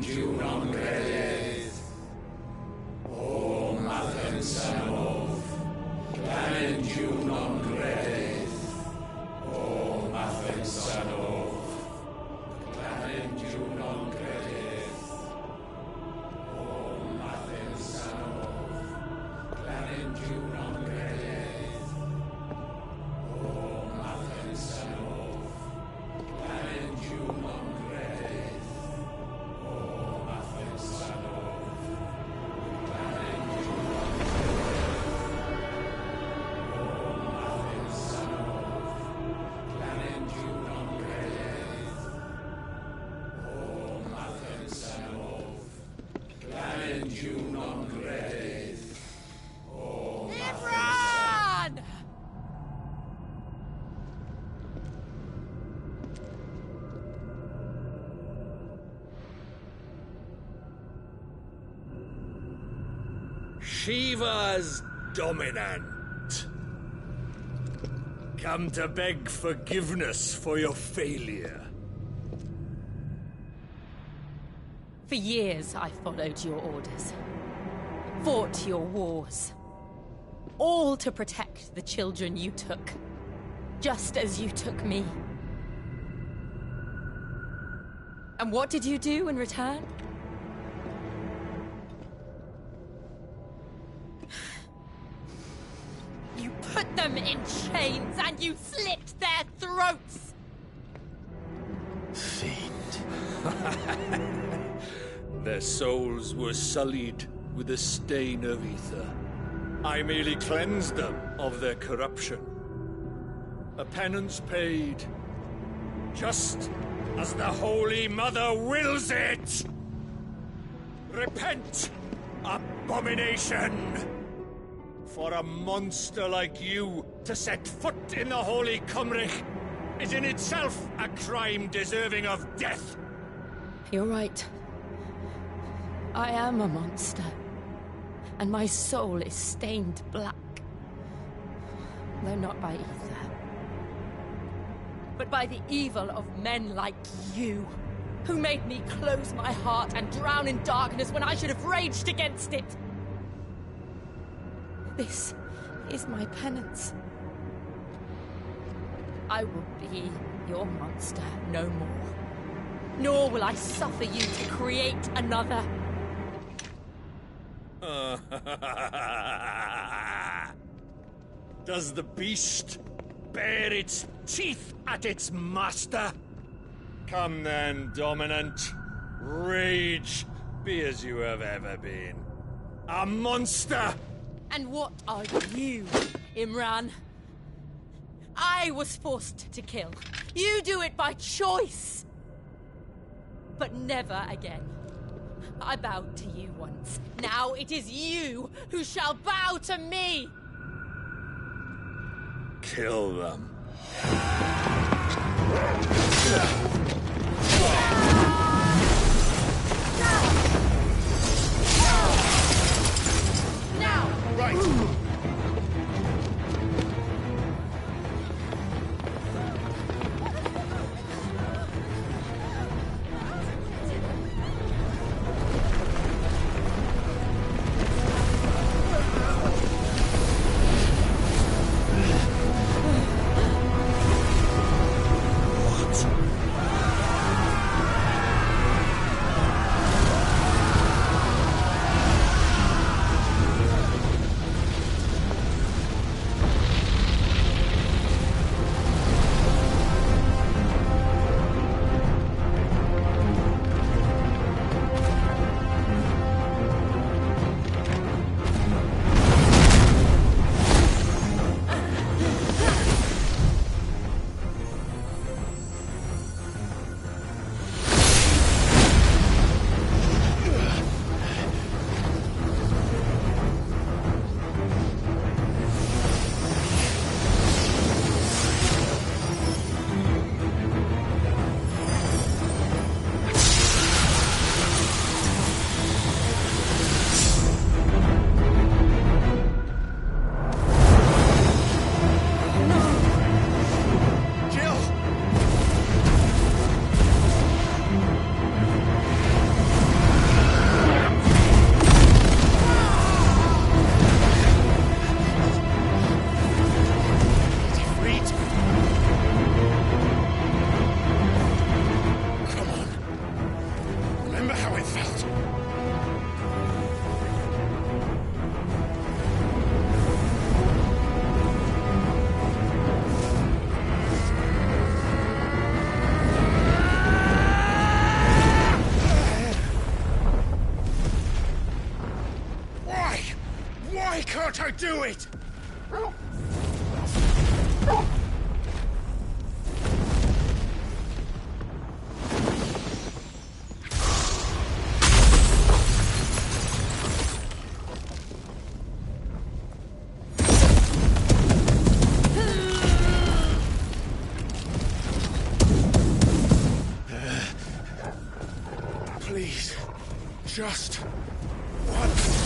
you non credit. O Mathen Sanov, clement you non credit. O Mathen Sanov, clement you non credit. O Mathen Sanov, clement you non credit. O Mathen Sanov, clement you non credit. O Mathen Sanov, clement you non credit. O Mathen Sanov, clement you non credit. O Imran! Shiva's dominant. Come to beg forgiveness for your failure. For years I followed your orders, fought your wars, all to protect the children you took, just as you took me. And what did you do in return? You put them in chains and you slit their throats! Fiend. Their souls were sullied with the stain of ether. I merely cleansed them of their corruption. A penance paid, just as the Holy Mother wills it! Repent, abomination! For a monster like you to set foot in the Holy Cymric is in itself a crime deserving of death. You're right. I am a monster. And my soul is stained black. Though not by ether. But by the evil of men like you, who made me close my heart and drown in darkness when I should have raged against it. This is my penance. I will be your monster no more. Nor will I suffer you to create another. Does the beast bare its teeth at its master? Come then, dominant. Rage, be as you have ever been. A monster! And what are you, Imran? I was forced to kill. You do it by choice. But never again. I bowed to you once. Now it is you who shall bow to me! Kill them. Now! Right. do it! Please, just once.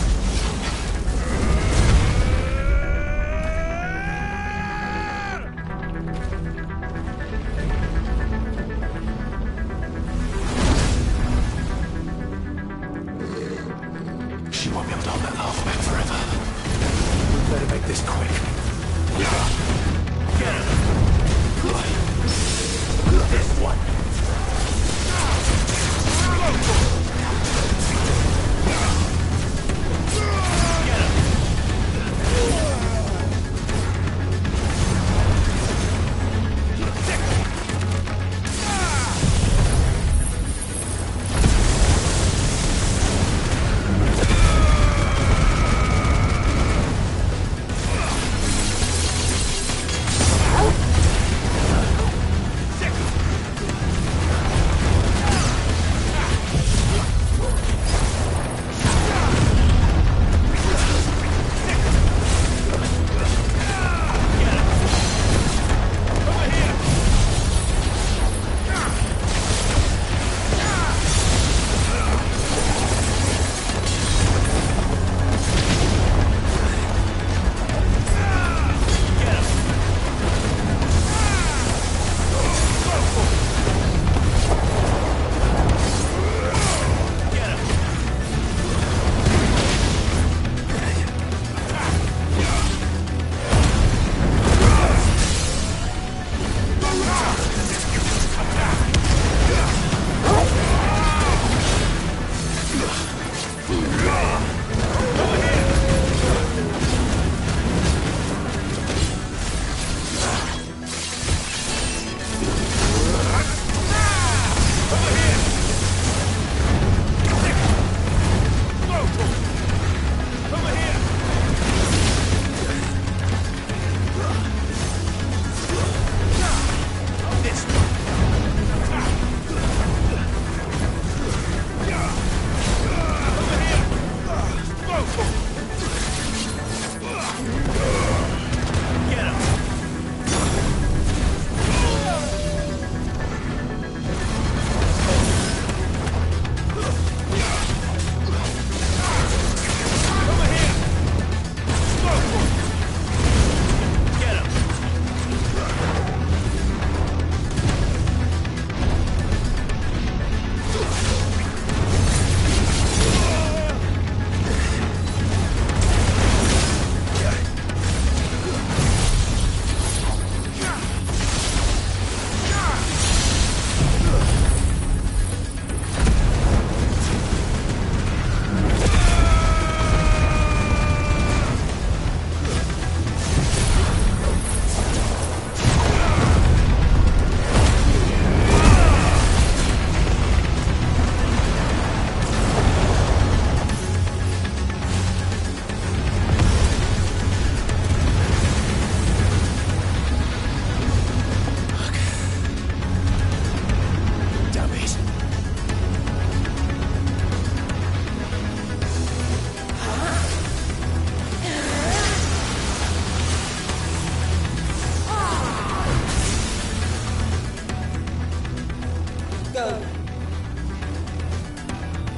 She won't be able to hold that half back forever. We better make this quick. Get him! This one.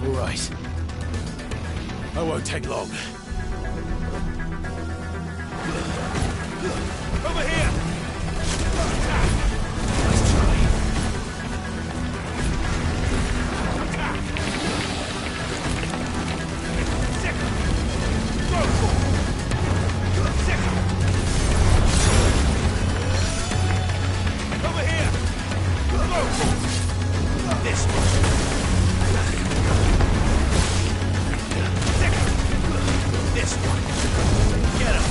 All right. I won't take long. Over here! Nice try. Over here! This one. This one. Get him.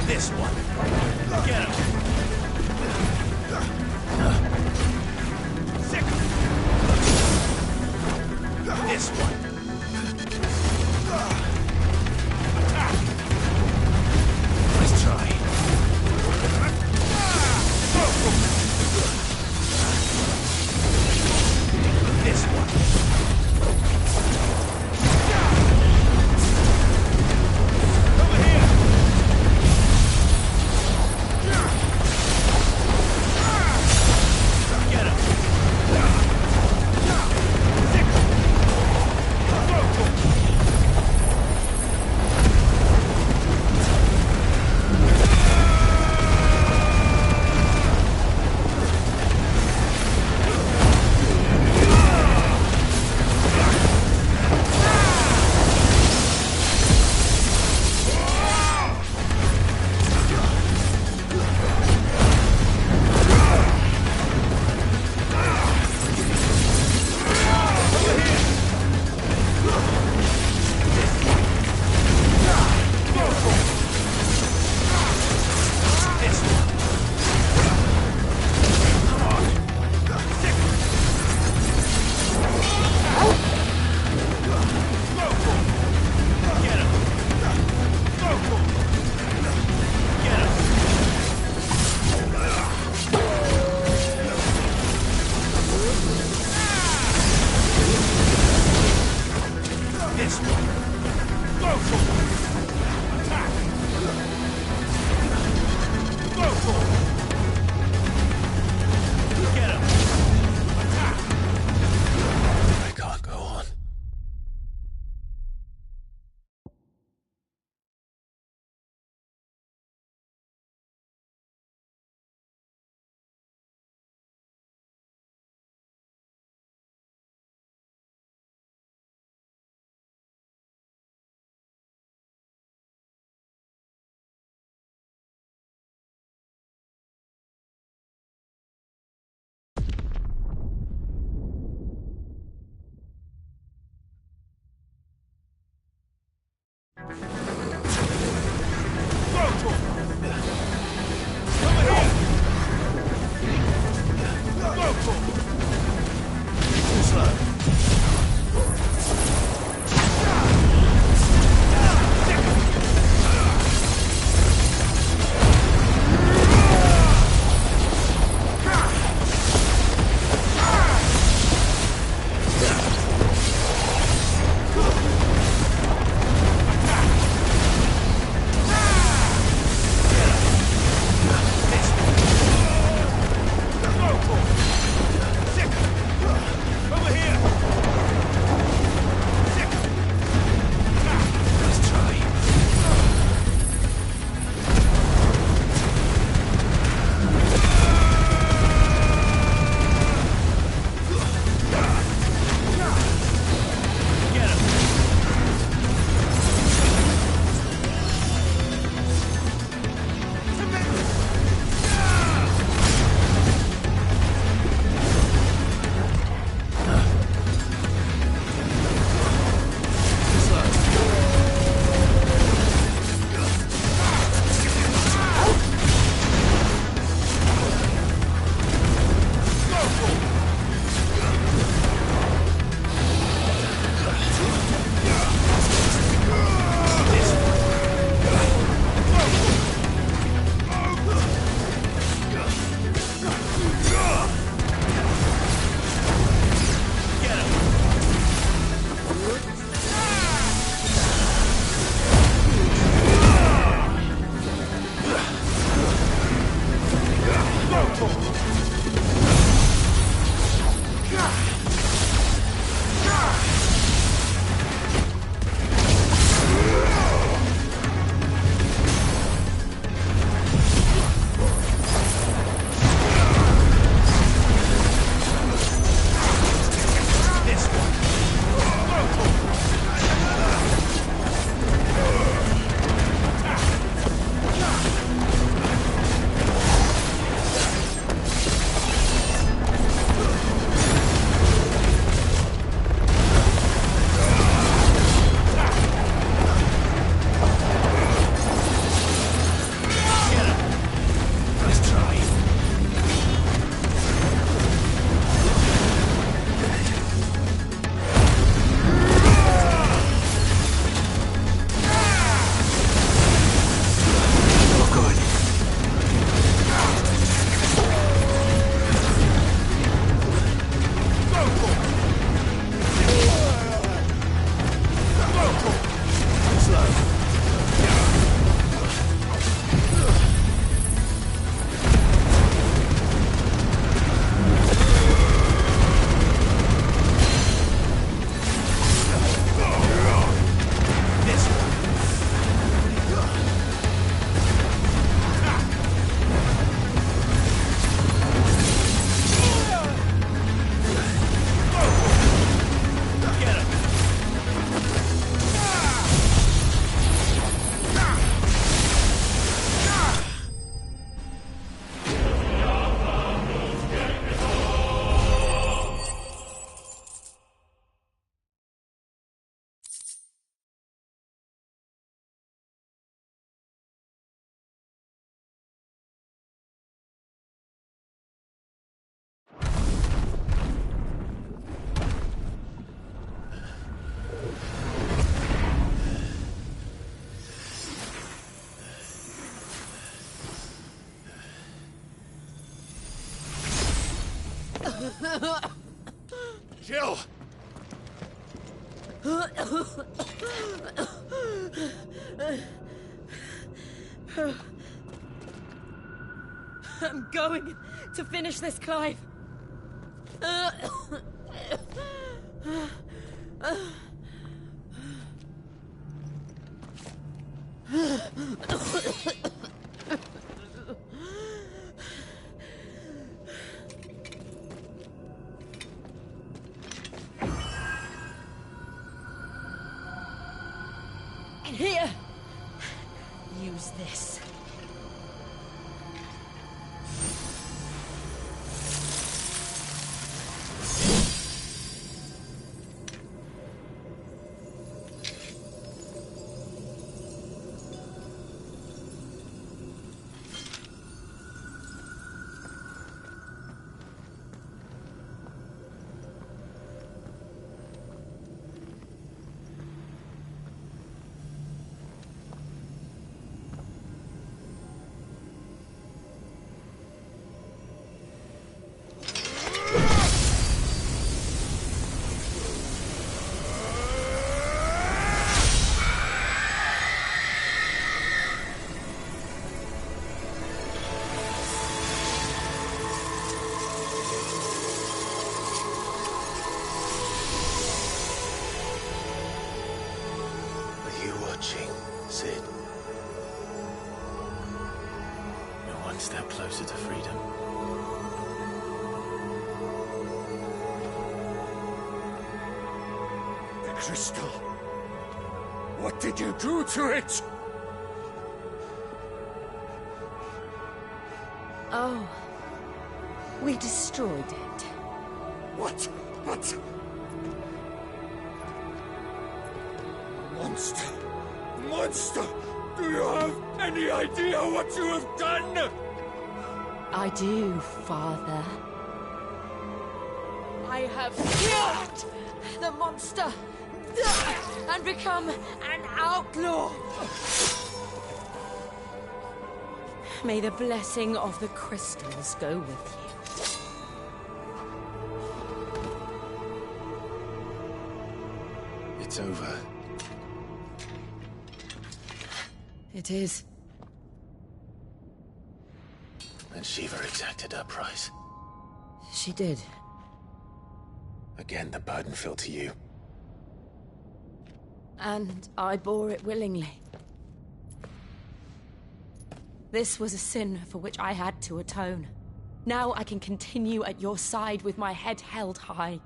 This one. Get him. Sick. This one. Attack. Nice try. This one. Jill! I'm going to finish this, Clive. Here. Use this. Sid. We're one step closer to freedom. The crystal. What did you do to it? Oh. We destroyed it. What? Monster! Monster! Do you have any idea what you have done? I do, Father. I have killed the monster and become an outlaw. May the blessing of the crystals go with you. It's over. It is. And Shiva exacted her price. She did. Again, the burden fell to you. And I bore it willingly. This was a sin for which I had to atone. Now I can continue at your side with my head held high.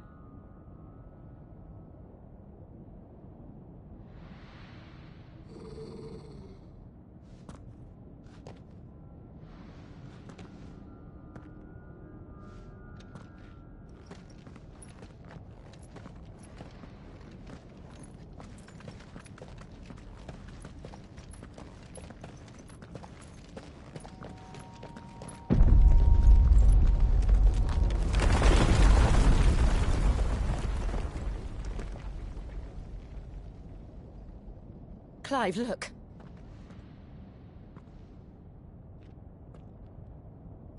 Clive, look.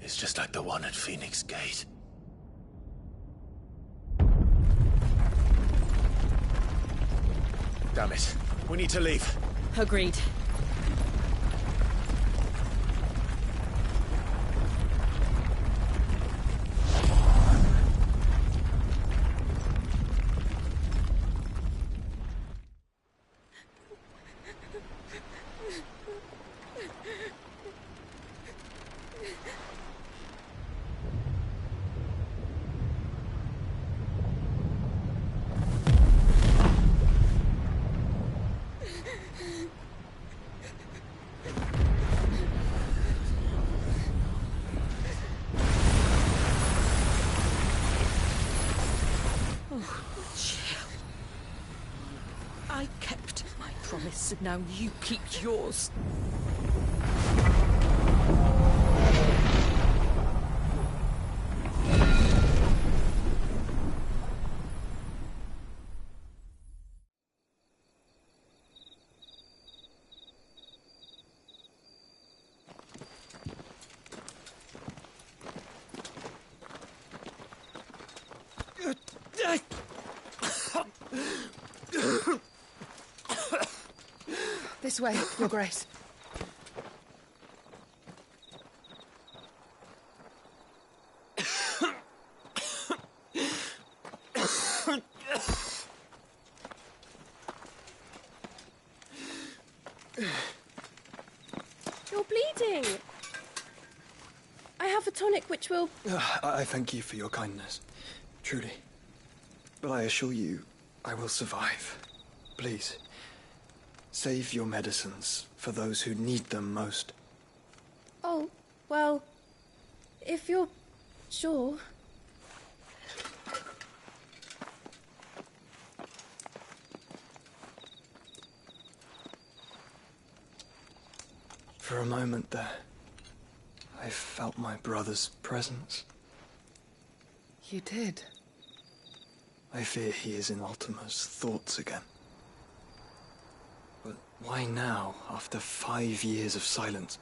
It's just like the one at Phoenix Gate. Damn it. We need to leave. Agreed. I kept my promise, and now you keep yours. This way, Your Grace. You're bleeding. I have a tonic which will... I thank you for your kindness, truly. But I assure you, I will survive. Please, save your medicines for those who need them most. Oh, well, if you're sure... For a moment there, I felt my brother's presence. You did? I fear he is in Ultima's thoughts again. But why now, after 5 years of silence?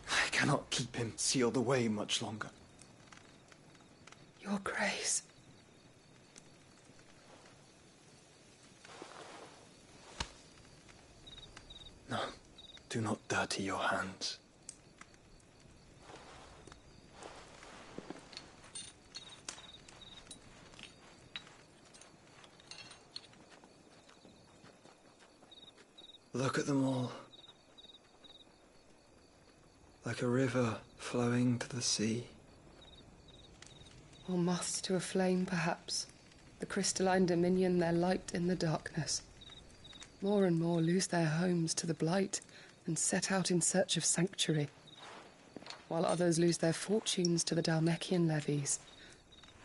I cannot keep him sealed away much longer. Your Grace. No, do not dirty your hands. Look at them all. Like a river flowing to the sea. Or moths to a flame, perhaps. The crystalline dominion their light in the darkness. More and more lose their homes to the blight and set out in search of sanctuary, while others lose their fortunes to the Dhalmekian levies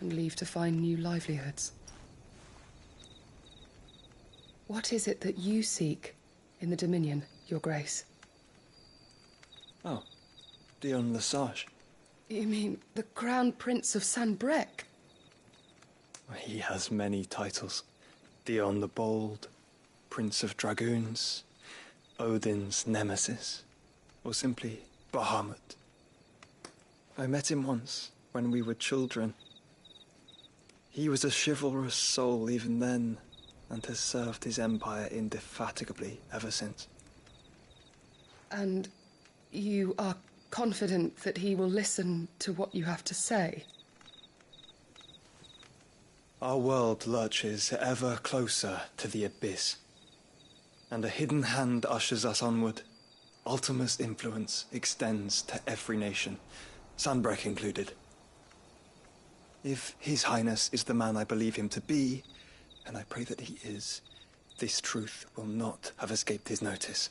and leave to find new livelihoods. What is it that you seek in the Dominion, Your Grace? Oh, Dion Lesage. You mean the Crown Prince of Sanbrec? He has many titles. Dion the Bold, Prince of Dragoons, Odin's Nemesis, or simply Bahamut. I met him once, when we were children. He was a chivalrous soul even then, and has served his empire indefatigably ever since. And you are confident that he will listen to what you have to say? Our world lurches ever closer to the abyss, and a hidden hand ushers us onward. Ultima's influence extends to every nation, Sanbrec included. If His Highness is the man I believe him to be, and I pray that he is, this truth will not have escaped his notice.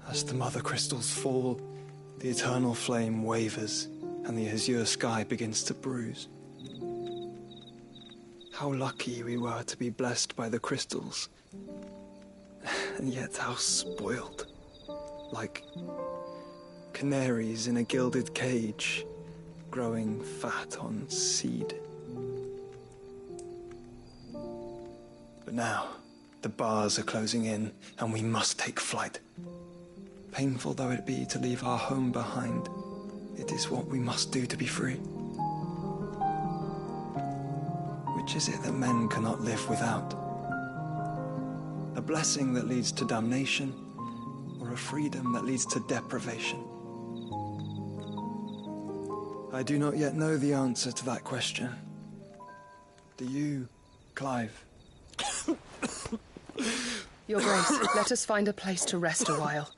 As the mother crystals fall, the eternal flame wavers, and the azure sky begins to bruise. How lucky we were to be blessed by the crystals, and yet how spoiled. Like canaries in a gilded cage, growing fat on seed. But now, the bars are closing in, and we must take flight. Painful though it be to leave our home behind, it is what we must do to be free. Which is it that men cannot live without? A blessing that leads to damnation, or a freedom that leads to deprivation? I do not yet know the answer to that question. Do you, Clive? Your Grace, let us find a place to rest a while.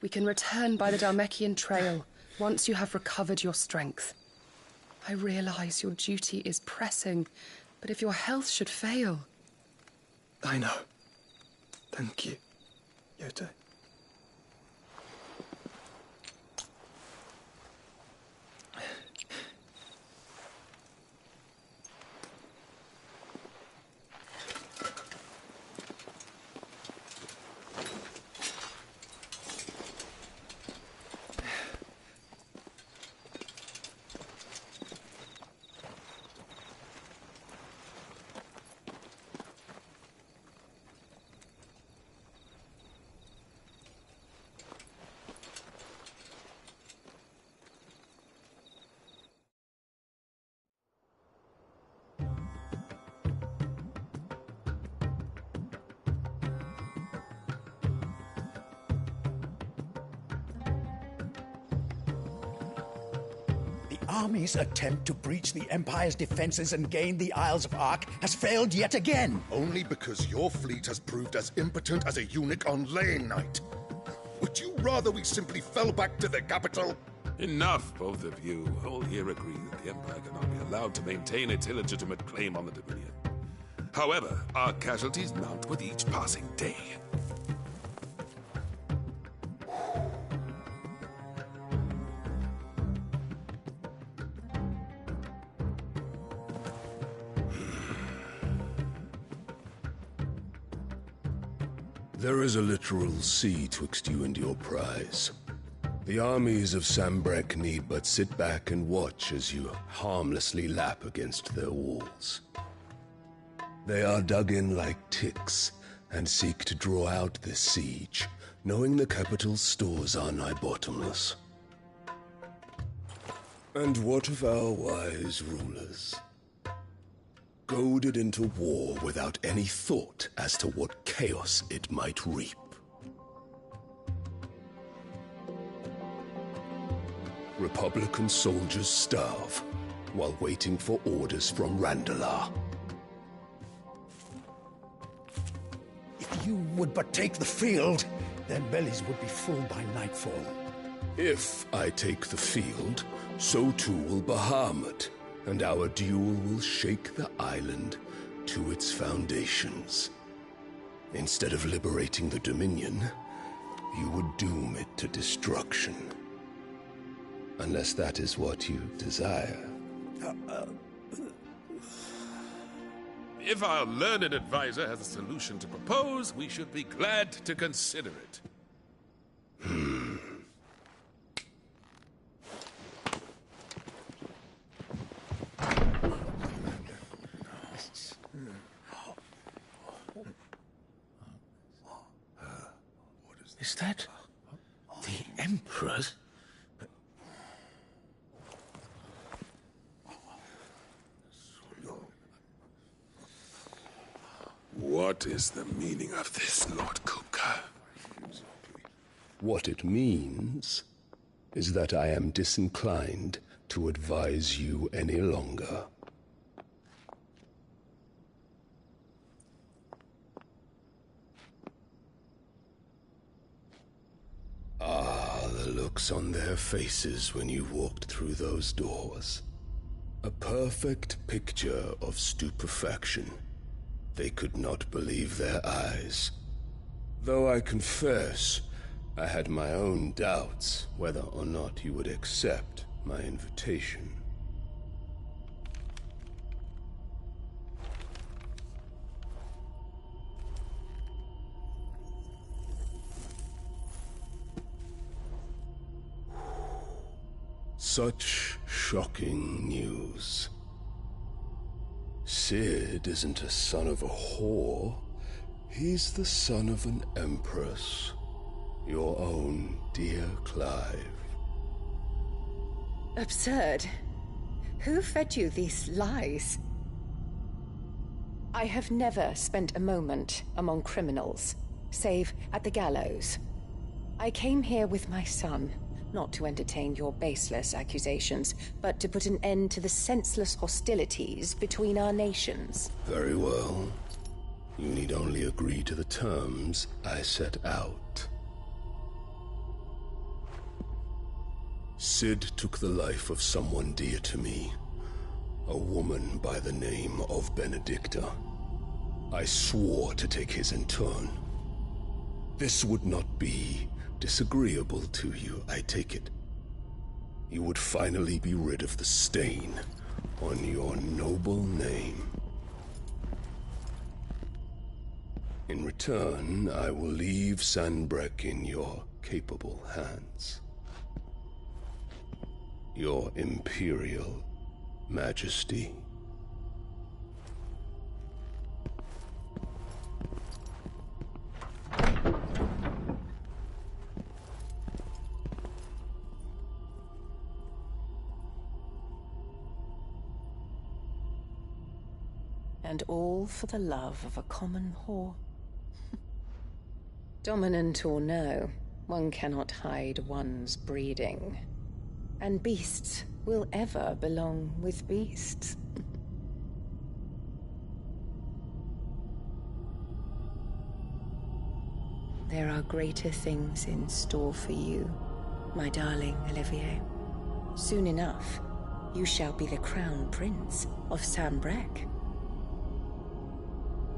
We can return by the Dhalmekian trail once you have recovered your strength. I realize your duty is pressing, but if your health should fail... I know. Thank you, Yote. army's attempt to breach the Empire's defenses and gain the Isles of Ark has failed yet again. Only because your fleet has proved as impotent as a eunuch on laying night. Would you rather we simply fell back to the capital? Enough, both of you. All here agree that the Empire cannot be allowed to maintain its illegitimate claim on the Dominion. However, our casualties mount with each passing day. There is a literal sea twixt you and your prize. The armies of Sambrek need but sit back and watch as you harmlessly lap against their walls. They are dug in like ticks and seek to draw out this siege, knowing the capital's stores are nigh bottomless. And what of our wise rulers? Goaded into war without any thought as to what chaos it might reap. Republican soldiers starve while waiting for orders from Randalar. If you would but take the field, their bellies would be full by nightfall. If I take the field, so too will Bahamut, and our duel will shake the island to its foundations. Instead of liberating the Dominion, you would doom it to destruction. Unless that is what you desire. If our learned advisor has a solution to propose, we should be glad to consider it. Is that the Emperor's? What is the meaning of this, Lord Kupka? What it means is that I am disinclined to advise you any longer. Ah, the looks on their faces when you walked through those doors. A perfect picture of stupefaction. They could not believe their eyes. Though I confess, I had my own doubts whether or not you would accept my invitation. Such shocking news. Sid isn't a son of a whore. He's the son of an empress. Your own dear Clive. Absurd. Who fed you these lies? I have never spent a moment among criminals, save at the gallows. I came here with my son, not to entertain your baseless accusations, but to put an end to the senseless hostilities between our nations. Very well. You need only agree to the terms I set out. Sid took the life of someone dear to me, a woman by the name of Benedicta. I swore to take his in turn. This would not be disagreeable to you, I take it. You would finally be rid of the stain on your noble name. In return, I will leave Sanbrek in your capable hands. Your Imperial Majesty. And all for the love of a common whore. Dominant or no, one cannot hide one's breeding. And beasts will ever belong with beasts. There are greater things in store for you, my darling Olivier. Soon enough, you shall be the crown prince of Sambrec.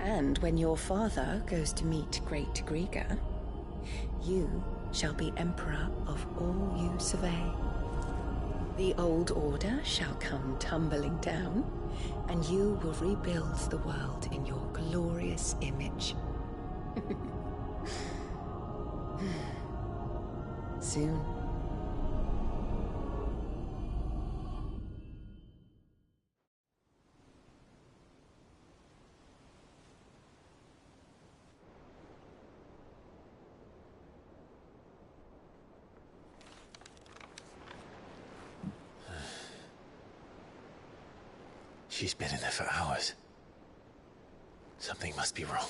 And when your father goes to meet Great Grieger, you shall be emperor of all you survey. The old order shall come tumbling down, and you will rebuild the world in your glorious image. Soon. She's been in there for hours. Something must be wrong.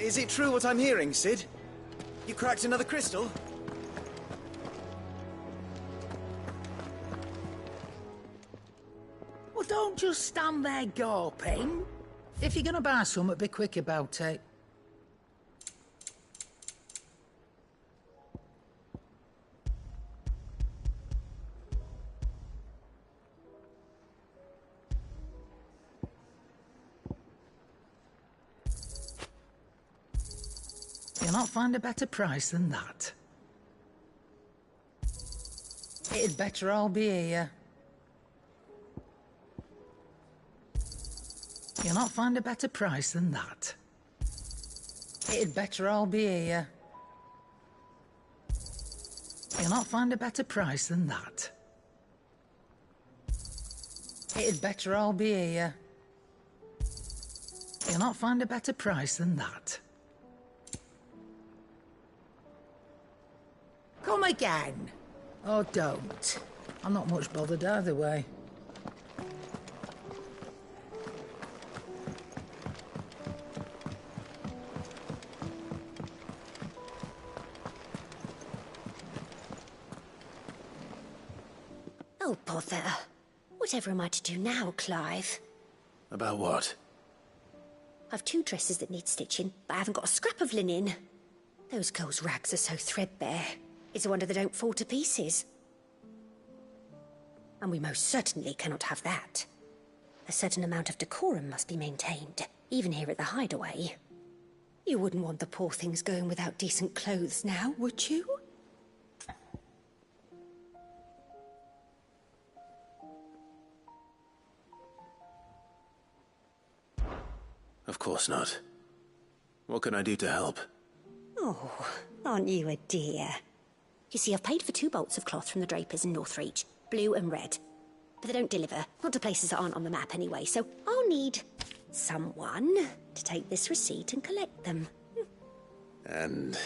Is it true what I'm hearing, Sid? You cracked another crystal? Well, don't just stand there gawping. If you're gonna buy something, be quick about it. You'll not find a better price than that. It'd better all be here. You'll not find a better price than that. It'd better all be here. You'll not find a better price than that. It'd better all be here. You'll not find a better price than that. Come again. Or don't. I'm not much bothered either way. Oh, bother. Whatever am I to do now, Clive? About what? I've 2 dresses that need stitching, but I haven't got a scrap of linen. Those girls' rags are so threadbare. It's a wonder they don't fall to pieces. And we most certainly cannot have that. A certain amount of decorum must be maintained, even here at the Hideaway. You wouldn't want the poor things going without decent clothes now, would you? Of course not. What can I do to help? Oh, aren't you a dear? You see, I've paid for 2 bolts of cloth from the drapers in Northreach, blue and red. But they don't deliver, not to places that aren't on the map anyway, so I'll need someone to take this receipt and collect them. And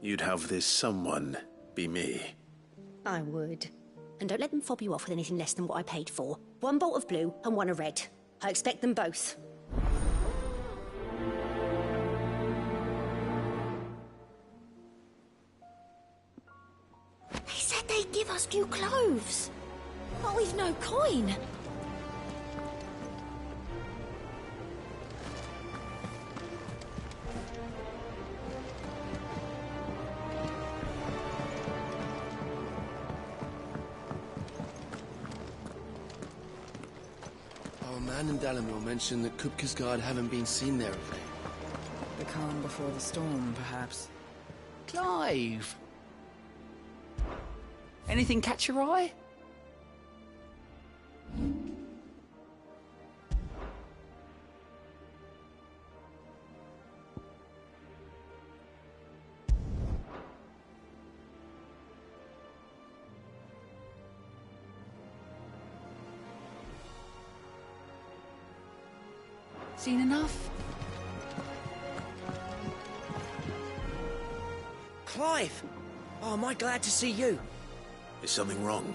you'd have this someone be me? I would. And don't let them fob you off with anything less than what I paid for. 1 bolt of blue and 1 of red. I expect them both. They said they'd give us new clothes. But we've no coin. Our man in Dalamore mentioned that Kupka's guard haven't been seen there of late. The calm before the storm, perhaps. Clive! Anything catch your eye? Seen enough? Clive! Oh, am I glad to see you. Is something wrong?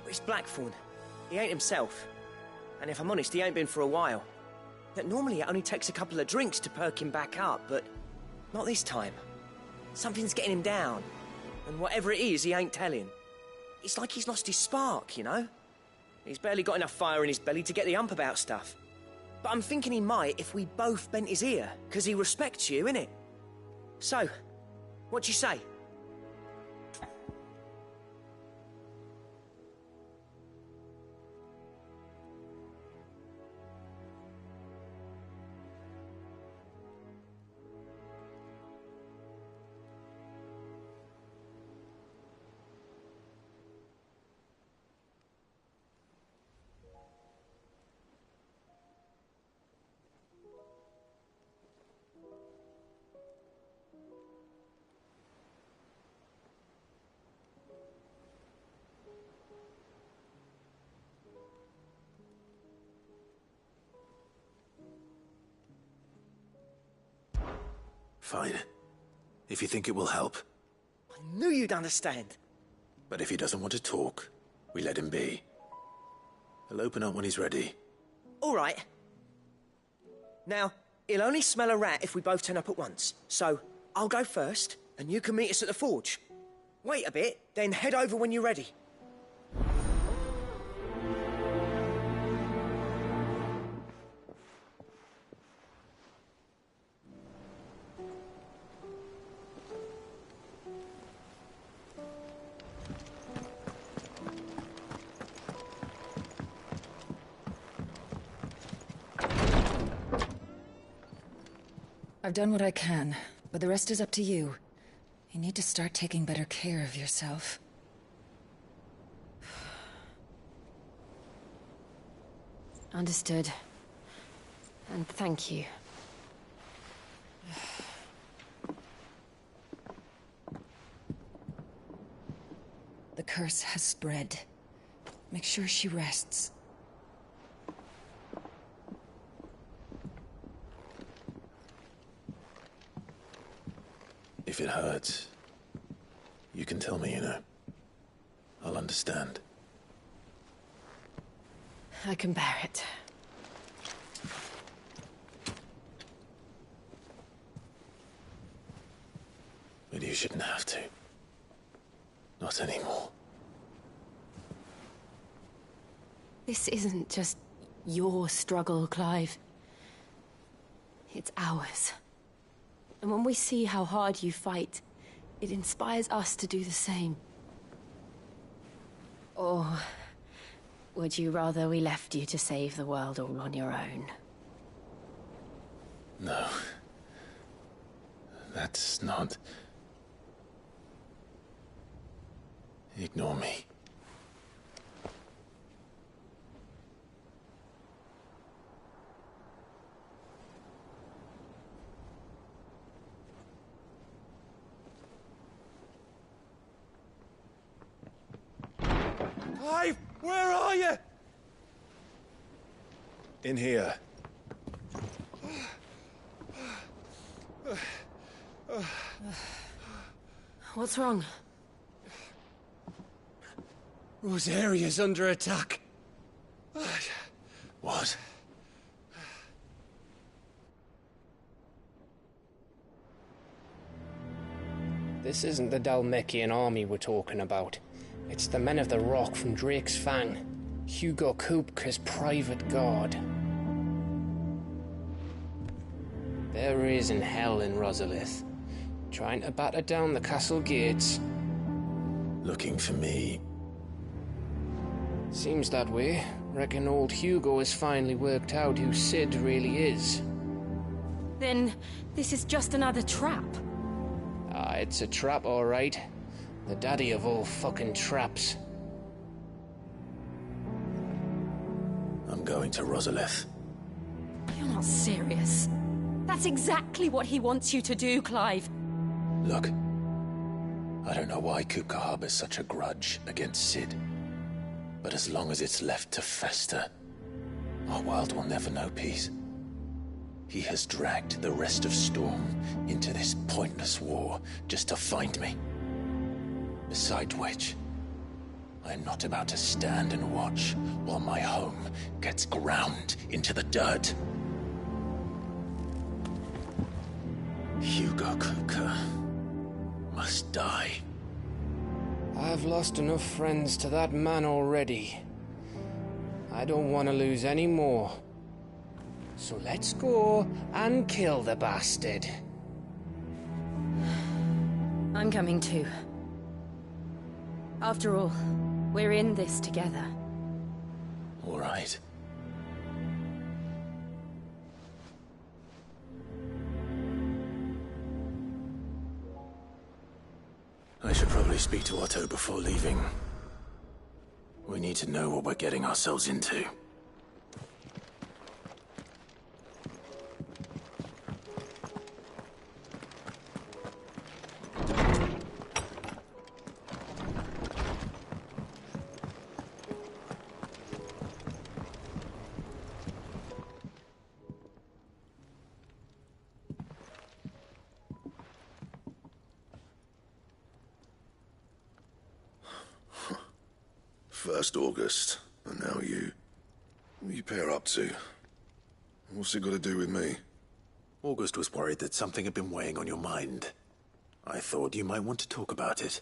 It's Blackthorn. He ain't himself. And if I'm honest, he ain't been for a while. That normally it only takes a couple of drinks to perk him back up, but not this time. Something's getting him down. And whatever it is, he ain't telling. It's like he's lost his spark, you know? He's barely got enough fire in his belly to get the ump about stuff. But I'm thinking he might if we both bent his ear, because he respects you, innit? So, what you say? Fine. If you think it will help. I knew you'd understand. But if he doesn't want to talk, we let him be. He'll open up when he's ready. All right. Now, he'll only smell a rat if we both turn up at once. So, I'll go first, and you can meet us at the forge. Wait a bit, then head over when you're ready. I've done what I can, but the rest is up to you. You need to start taking better care of yourself. Understood. And thank you. The curse has spread. Make sure she rests. If it hurts, you can tell me, you know. I'll understand. I can bear it. But you shouldn't have to. Not anymore. This isn't just your struggle, Clive. It's ours. And when we see how hard you fight, it inspires us to do the same. Or would you rather we left you to save the world all on your own? No. That's not... Ignore me. Clive, where are you? In here. What's wrong? Rosaria's under attack. What? This isn't the Dalmekian army we're talking about. It's the men of the Rock from Drake's Fang. Hugo Kupka's private guard. There is in hell in Rosalith, trying to batter down the castle gates. Looking for me? Seems that way. Reckon old Hugo has finally worked out who Sid really is. Then this is just another trap. Ah, it's a trap, all right. The daddy of all fucking traps. I'm going to Rosalith. You're not serious. That's exactly what he wants you to do, Clive. Look, I don't know why Kupka harbors such a grudge against Sid. But as long as it's left to fester, our world will never know peace. He has dragged the rest of Storm into this pointless war just to find me. Besides which, I'm not about to stand and watch while my home gets ground into the dirt. Hugo Kupka must die. I've lost enough friends to that man already. I don't want to lose any more. So let's go and kill the bastard. I'm coming too. After all, we're in this together. All right. I should probably speak to Otto before leaving. We need to know what we're getting ourselves into. First August, and now you. What you pair up to? What's it got to do with me? August was worried that something had been weighing on your mind. I thought you might want to talk about it.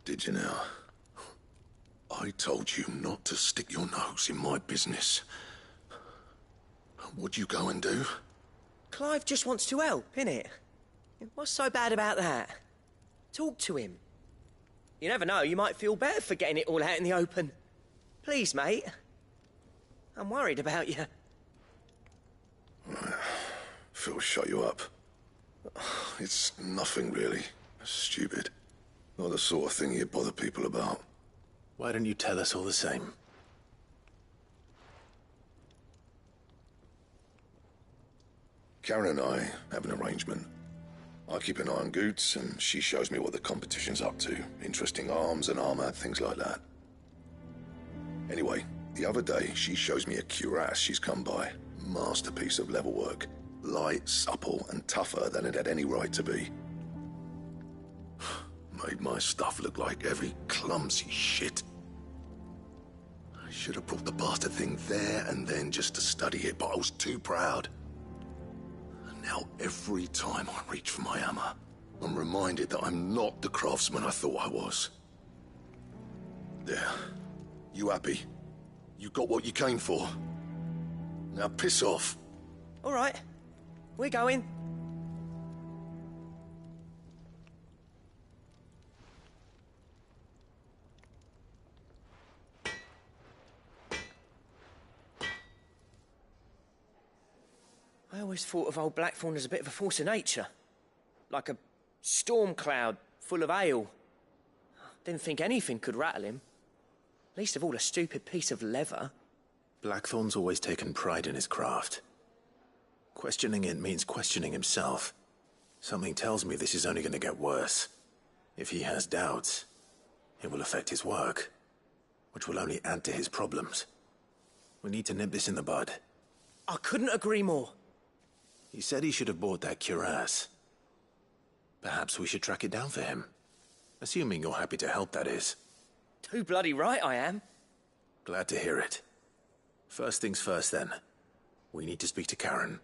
Did you now? I told you not to stick your nose in my business. What'd you go and do? Clive just wants to help, innit? What's so bad about that? Talk to him. You never know, you might feel better for getting it all out in the open. Please, mate. I'm worried about you. Phil shut you up. It's nothing really. Stupid. Not the sort of thing you bother people about. Why don't you tell us all the same? Karen and I have an arrangement. I keep an eye on Goots, and she shows me what the competition's up to. Interesting arms and armor, things like that. Anyway, the other day, she shows me a cuirass she's come by. Masterpiece of level work. Light, supple, and tougher than it had any right to be. Made my stuff look like heavy, clumsy shit. I should have brought the bastard thing there and then just to study it, but I was too proud. And now every time I reach for my hammer, I'm reminded that I'm not the craftsman I thought I was. There. You happy? You got what you came for. Now piss off. All right. We're going. I always thought of old Blackthorn as a bit of a force of nature. Like a storm cloud full of ale. Didn't think anything could rattle him. Least of all a stupid piece of leather. Blackthorn's always taken pride in his craft. Questioning it means questioning himself. Something tells me this is only going to get worse. If he has doubts, it will affect his work, which will only add to his problems. We need to nip this in the bud. I couldn't agree more. He said he should have bought that cuirass. Perhaps we should track it down for him. Assuming you're happy to help, that is. Too bloody right I am. Glad to hear it. First things first, then. We need to speak to Karen.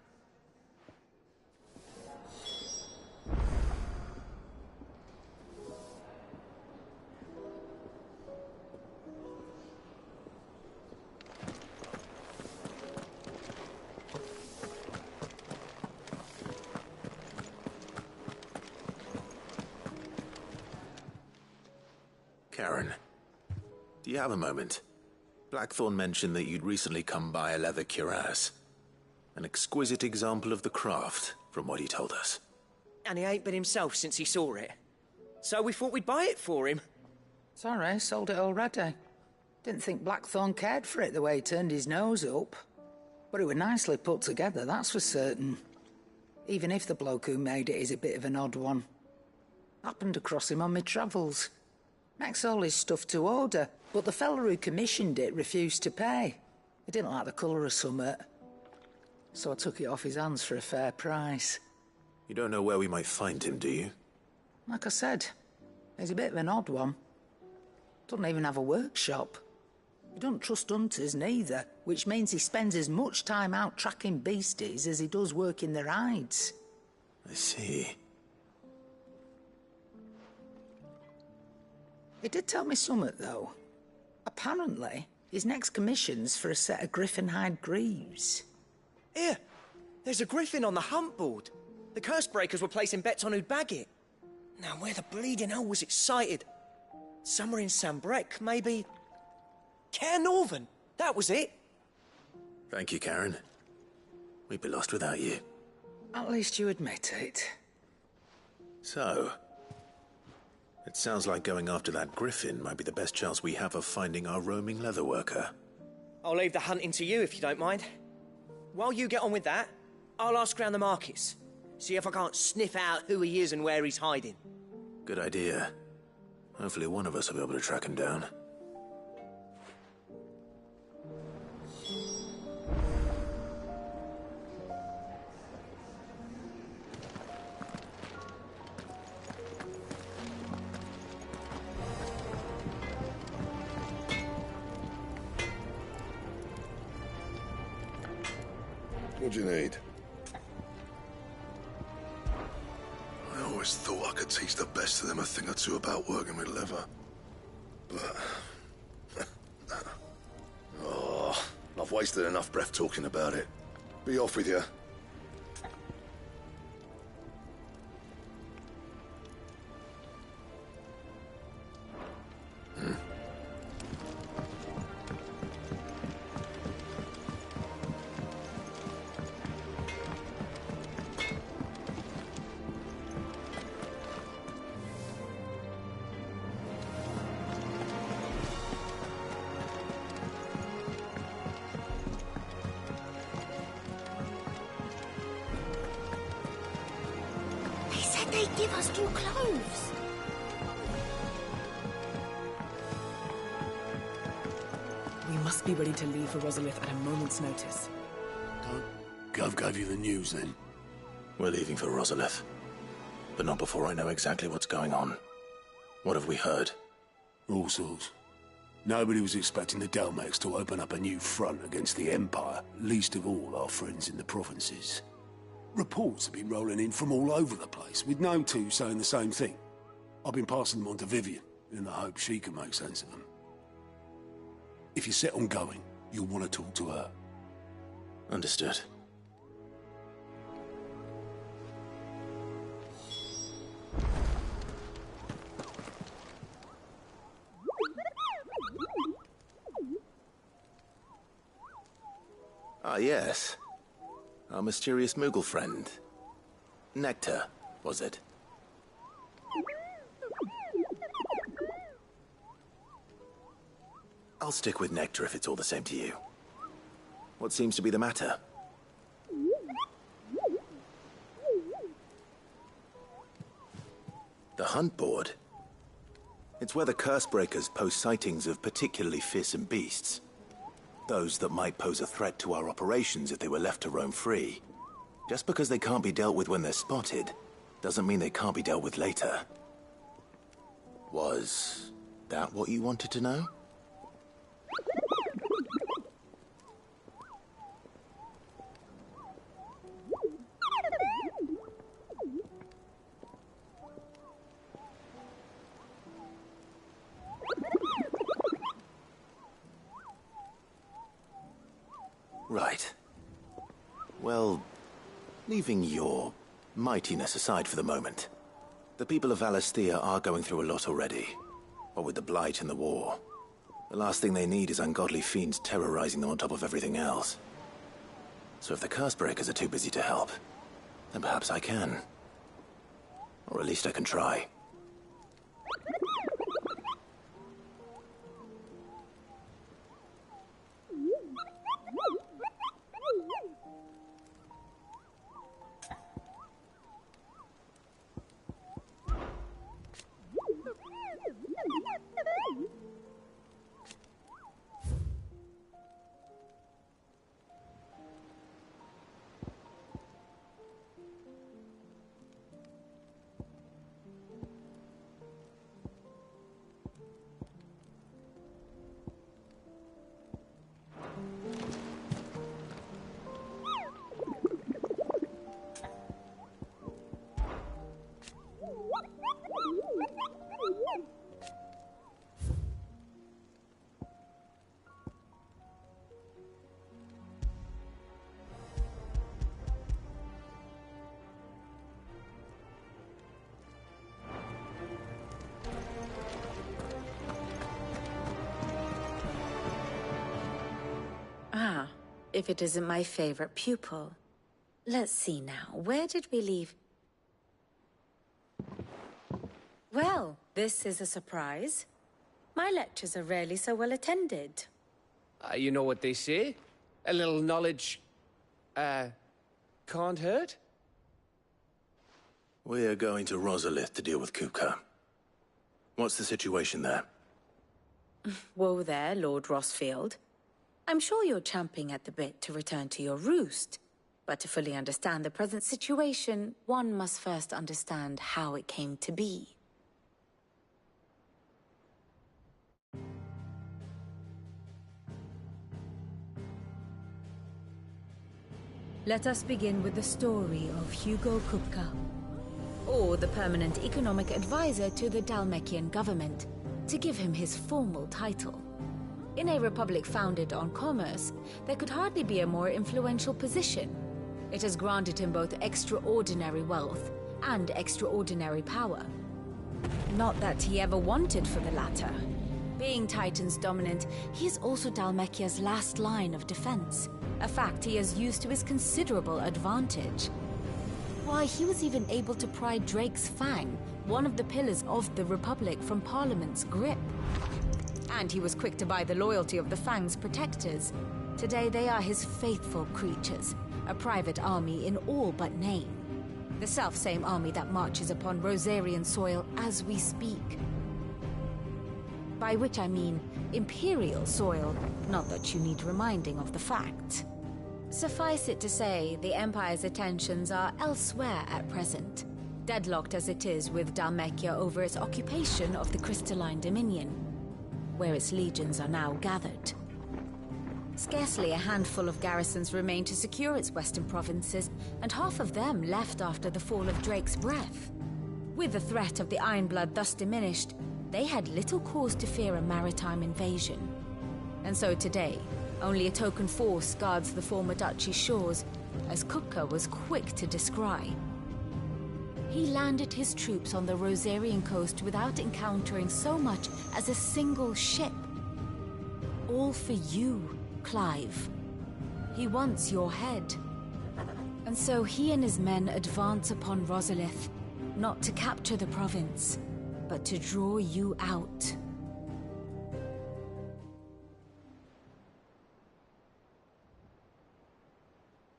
Karen, do you have a moment? Blackthorn mentioned that you'd recently come by a leather cuirass. An exquisite example of the craft, from what he told us. And he ain't been himself since he saw it. So we thought we'd buy it for him. Sorry, sold it already. Didn't think Blackthorn cared for it the way he turned his nose up. But it was nicely put together, that's for certain. Even if the bloke who made it is a bit of an odd one. Happened across him on my travels. Makes all his stuff to order, but the fella who commissioned it refused to pay. He didn't like the colour of summit. So I took it off his hands for a fair price. You don't know where we might find him, do you? Like I said, he's a bit of an odd one. Doesn't even have a workshop. He don't trust hunters neither, which means he spends as much time out tracking beasties as he does working their hides. I see. He did tell me something, though. Apparently, his next commission's for a set of griffin hide greaves. Here, there's a griffin on the hunt board. The curse breakers were placing bets on who'd bag it. Now, where the bleeding hell was it sighted? Somewhere in Sambrec, maybe... Caer Northern, that was it. Thank you, Karen. We'd be lost without you. At least you admit it. So, it sounds like going after that griffin might be the best chance we have of finding our roaming leatherworker. I'll leave the hunting to you if you don't mind. While you get on with that, I'll ask around the markets. See if I can't sniff out who he is and where he's hiding. Good idea. Hopefully one of us will be able to track him down. What do you need? I always thought I could teach the best of them a thing or two about working with leather. But... oh, I've wasted enough breath talking about it. Be off with you. They give us new clothes. We must be ready to leave for Rosalith at a moment's notice. Gov gave you the news then? We're leaving for Rosalith. But not before I know exactly what's going on. What have we heard? All sorts. Nobody was expecting the Delmex to open up a new front against the Empire, least of all our friends in the provinces. Reports have been rolling in from all over the place, with no two saying the same thing. I've been passing them on to Vivian, in the hope she can make sense of them. If you're set on going, you'll want to talk to her. Understood. Ah, yes. Our mysterious Moogle friend. Nectar, was it? I'll stick with Nectar if it's all the same to you. What seems to be the matter? The hunt board? It's where the Cursebreakers post sightings of particularly fearsome beasts. Those that might pose a threat to our operations if they were left to roam free. Just because they can't be dealt with when they're spotted, doesn't mean they can't be dealt with later. Was that what you wanted to know? Right. Well, leaving your mightiness aside for the moment, the people of Valisthea are going through a lot already. What with the Blight and the war. The last thing they need is ungodly fiends terrorizing them on top of everything else. So if the Cursebreakers are too busy to help, then perhaps I can. Or at least I can try. If it isn't my favorite pupil. Let's see now, where did we leave? Well, this is a surprise. My lectures are rarely so well attended. You know what they say? A little knowledge, can't hurt? We're going to Rosalith to deal with Kupka. What's the situation there? Whoa there, Lord Rossfield. I'm sure you're champing at the bit to return to your roost. But to fully understand the present situation, one must first understand how it came to be. Let us begin with the story of Hugo Kupka. or the permanent economic advisor to the Dhalmekian government, to give him his formal title. In a republic founded on commerce, there could hardly be a more influential position. It has granted him both extraordinary wealth and extraordinary power. Not that he ever wanted for the latter. Being Titan's dominant, he is also Dhalmekia's last line of defense, a fact he has used to his considerable advantage. Why, he was even able to pry Drake's Fang, one of the pillars of the Republic, from Parliament's grip. And he was quick to buy the loyalty of the Fang's protectors. Today they are his faithful creatures, a private army in all but name. The self-same army that marches upon Rosarian soil as we speak. By which I mean Imperial soil, not that you need reminding of the fact. Suffice it to say, the Empire's attentions are elsewhere at present, deadlocked as it is with Dhalmekia over its occupation of the Crystalline Dominion, where its legions are now gathered. Scarcely a handful of garrisons remain to secure its western provinces, and half of them left after the fall of Drake's Breath. With the threat of the Ironblood thus diminished, they had little cause to fear a maritime invasion. And so today, only a token force guards the former duchy's shores, as Kupka was quick to descry. He landed his troops on the Rosarian coast without encountering so much as a single ship. All for you, Clive. He wants your head. And so he and his men advance upon Rosalith, not to capture the province, but to draw you out.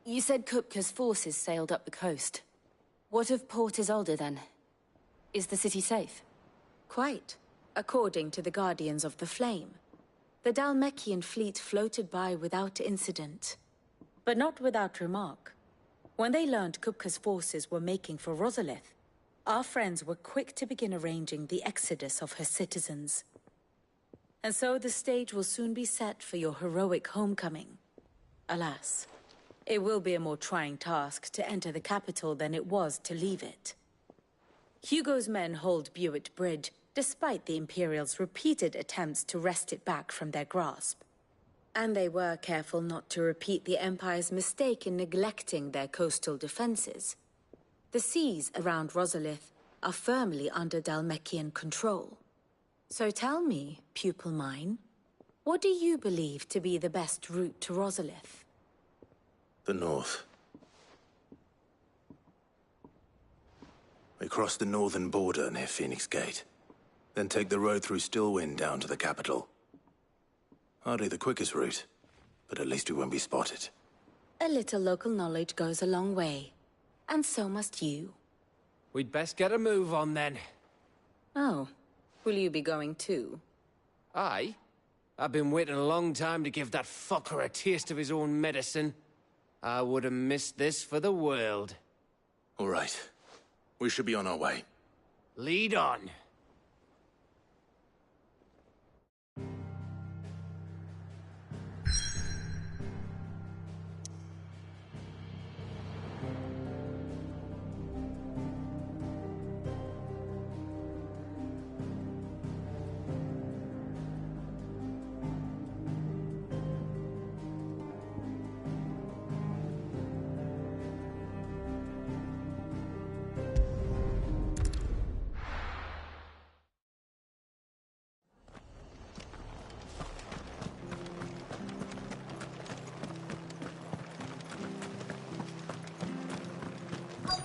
You said Kupka's forces sailed up the coast. What of Port Isolde, then? Is the city safe? Quite, according to the Guardians of the Flame. The Dhalmekian fleet floated by without incident. But not without remark. When they learned Kupka's forces were making for Rosalith, our friends were quick to begin arranging the exodus of her citizens. And so the stage will soon be set for your heroic homecoming. Alas, it will be a more trying task to enter the capital than it was to leave it. Hugo's men hold Buett Bridge, despite the Imperials' repeated attempts to wrest it back from their grasp. And they were careful not to repeat the Empire's mistake in neglecting their coastal defenses. The seas around Rosalith are firmly under Dhalmekian control. So tell me, pupil mine, what do you believe to be the best route to Rosalith? The north. We cross the northern border near Phoenix Gate, then take the road through Stillwind down to the capital. Hardly the quickest route, but at least we won't be spotted. A little local knowledge goes a long way, and so must you. We'd best get a move on then. Oh, will you be going too? Aye. I've been waiting a long time to give that fucker a taste of his own medicine. I would have missed this for the world. All right. We should be on our way. Lead on.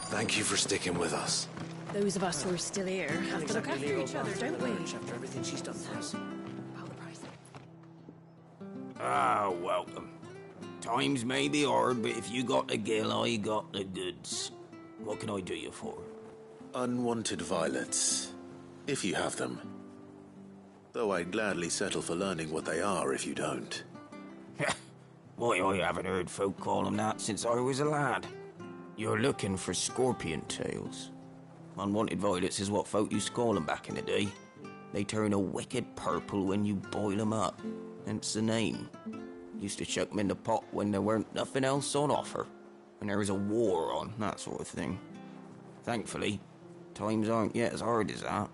Thank you for sticking with us. Those of us who are still here have to look after each other, don't we? After everything she's done for us. Ah, welcome. Times may be hard, but if you got the gill, I got the goods. What can I do you for? Unwanted violets, if you have them. Though I'd gladly settle for learning what they are if you don't. Why, I haven't heard folk call them that since I was a lad. You're looking for scorpion tails. Unwanted violets is what folk used to call them back in the day. They turn a wicked purple when you boil them up. Hence the name. Used to chuck them in the pot when there weren't nothing else on offer. When there was a war on, that sort of thing. Thankfully, Times aren't yet as hard as that.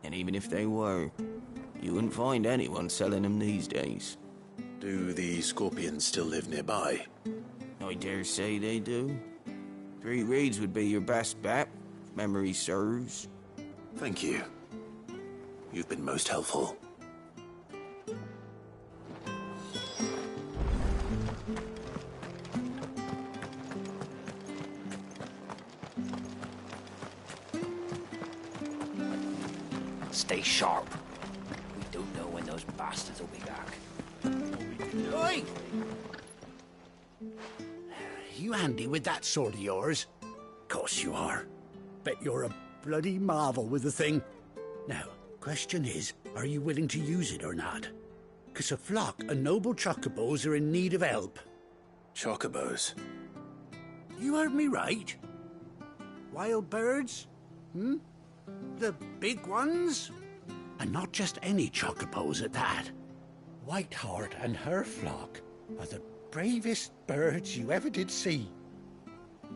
And even if they were, you wouldn't find anyone selling them these days. Do the scorpions still live nearby? I dare say they do. 3 reeds would be your best bet, if memory serves. Thank you. You've been most helpful. Stay sharp. We don't know when those bastards will be back. Oi! You handy with that sword of yours? Course you are. Bet you're a bloody marvel with the thing. Now, question is, are you willing to use it or not? 'Cause a flock of noble chocobos are in need of help. Chocobos? You heard me right. Wild birds? The big ones? And not just any chocobos at that. Whiteheart and her flock are the bravest birds you ever did see.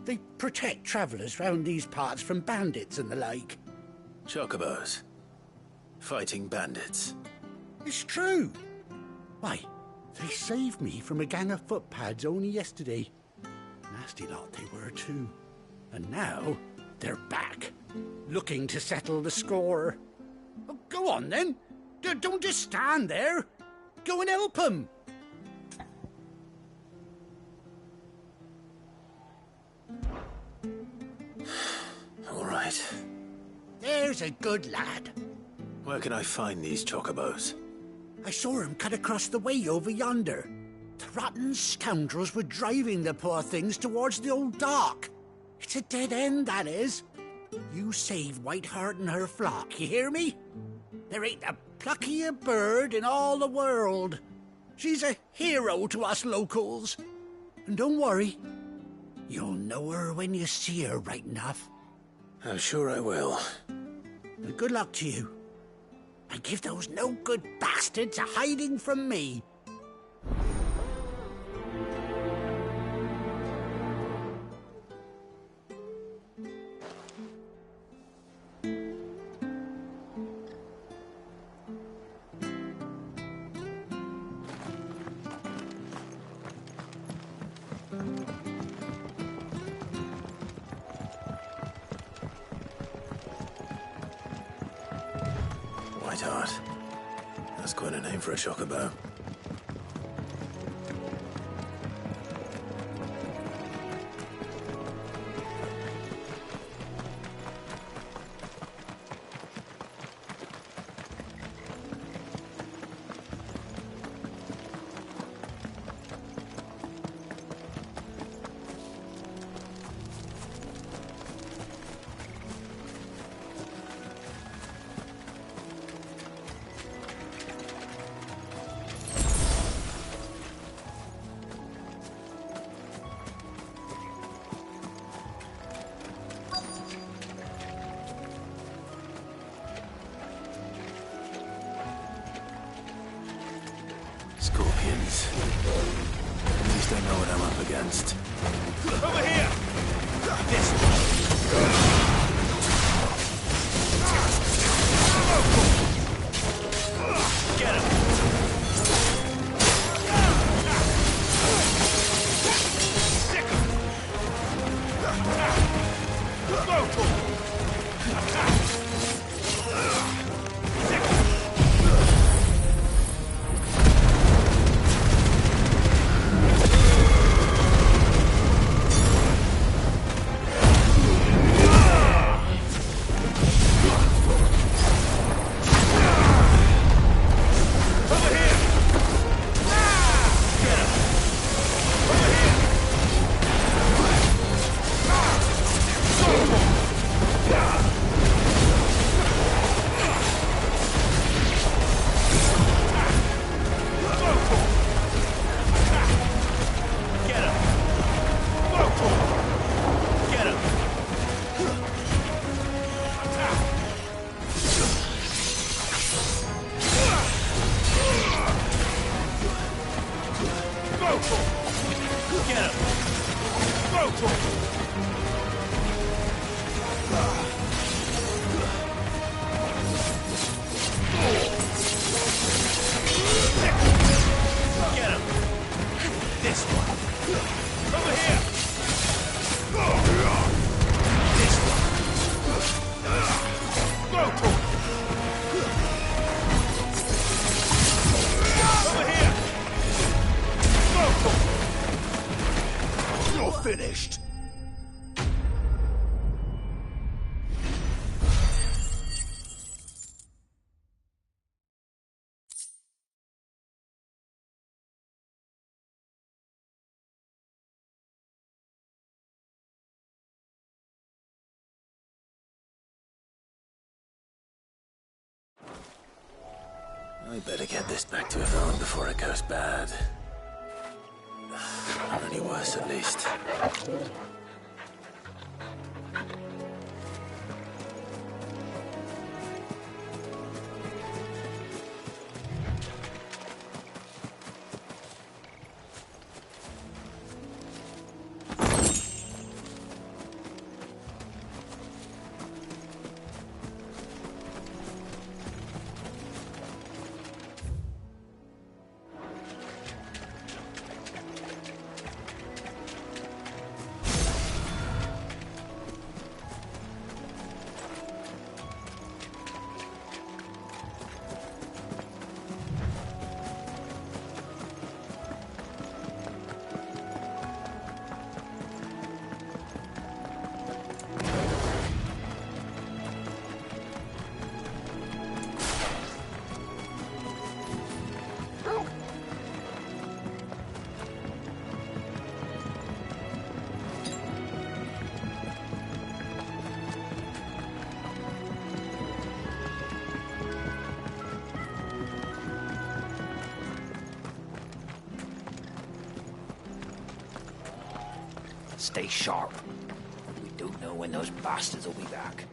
They protect travellers round these parts from bandits and the like. Chocobos? Fighting bandits? It's true. Why, they saved me from a gang of footpads only yesterday. Nasty lot they were too. And now they're back, looking to settle the score. Oh, go on then. Don't just stand there. Go and help them. All right. There's a good lad. Where can I find these chocobos? I saw him cut across the way over yonder. The rotten scoundrels were driving the poor things towards the old dock. It's a dead end, that is. You save Whiteheart and her flock, you hear me? There ain't a pluckier bird in all the world. She's a hero to us locals. And don't worry, you'll know her when you see her right enough. I'm sure I will. And good luck to you. And give those no-good bastards a hiding from me. Whiteheart. That's quite a name for a chocobo. Scorpions. At least I know what I'm up against. Over here! Get him! Get him! Go for it! I better get this back to Yvonne before it goes bad. Or any worse, at least. Stay sharp. We don't know when those bastards will be back.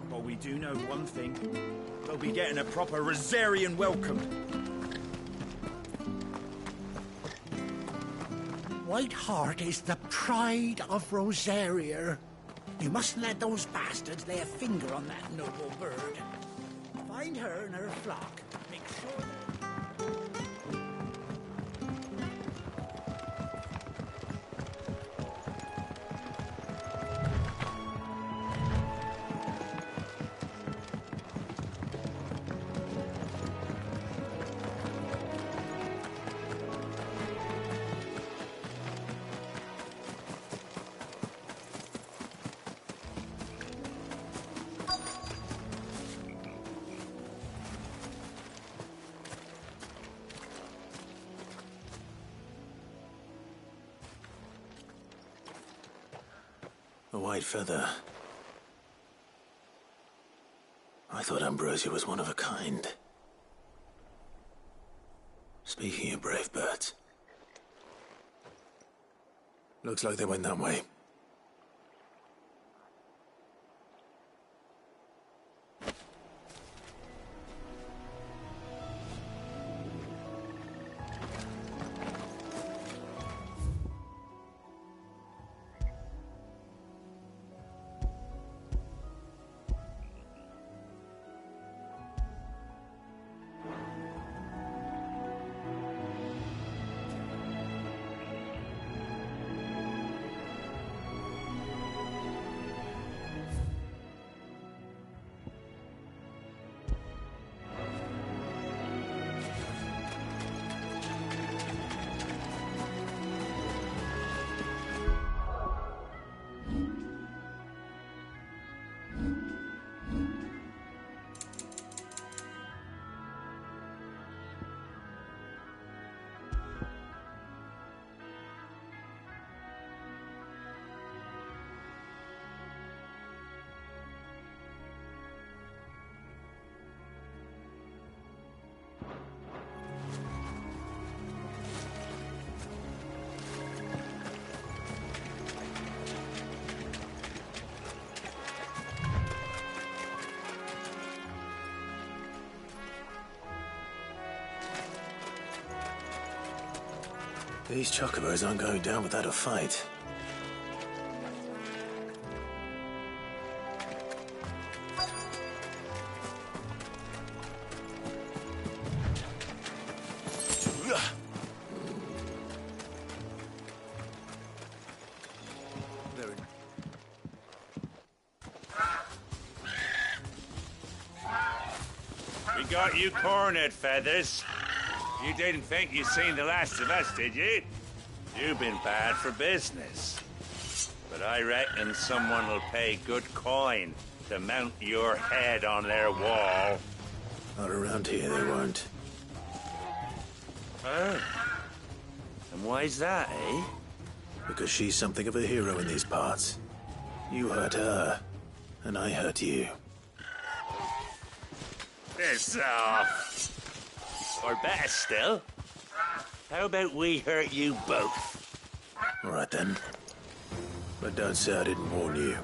But we do know one thing. They'll be getting a proper Rosarian welcome. Whiteheart is the pride of Rosaria. You mustn't let those bastards lay a finger on that noble bird. Find her and her flock. Make sure A white feather. I thought Ambrosia was one of a kind. Speaking of brave birds. Looks like they went that way. These chocobos aren't going down without a fight. We got you cornered, Feathers. You didn't think you'd seen the last of us, did you? You've been bad for business. But I reckon someone will pay good coin to mount your head on their wall. Not around here, they won't. Her? And why's that, eh? Because she's something of a hero in these parts. You hurt her, and I hurt you. Piss off. Or better still, how about we hurt you both? All right then. But don't say I didn't warn you.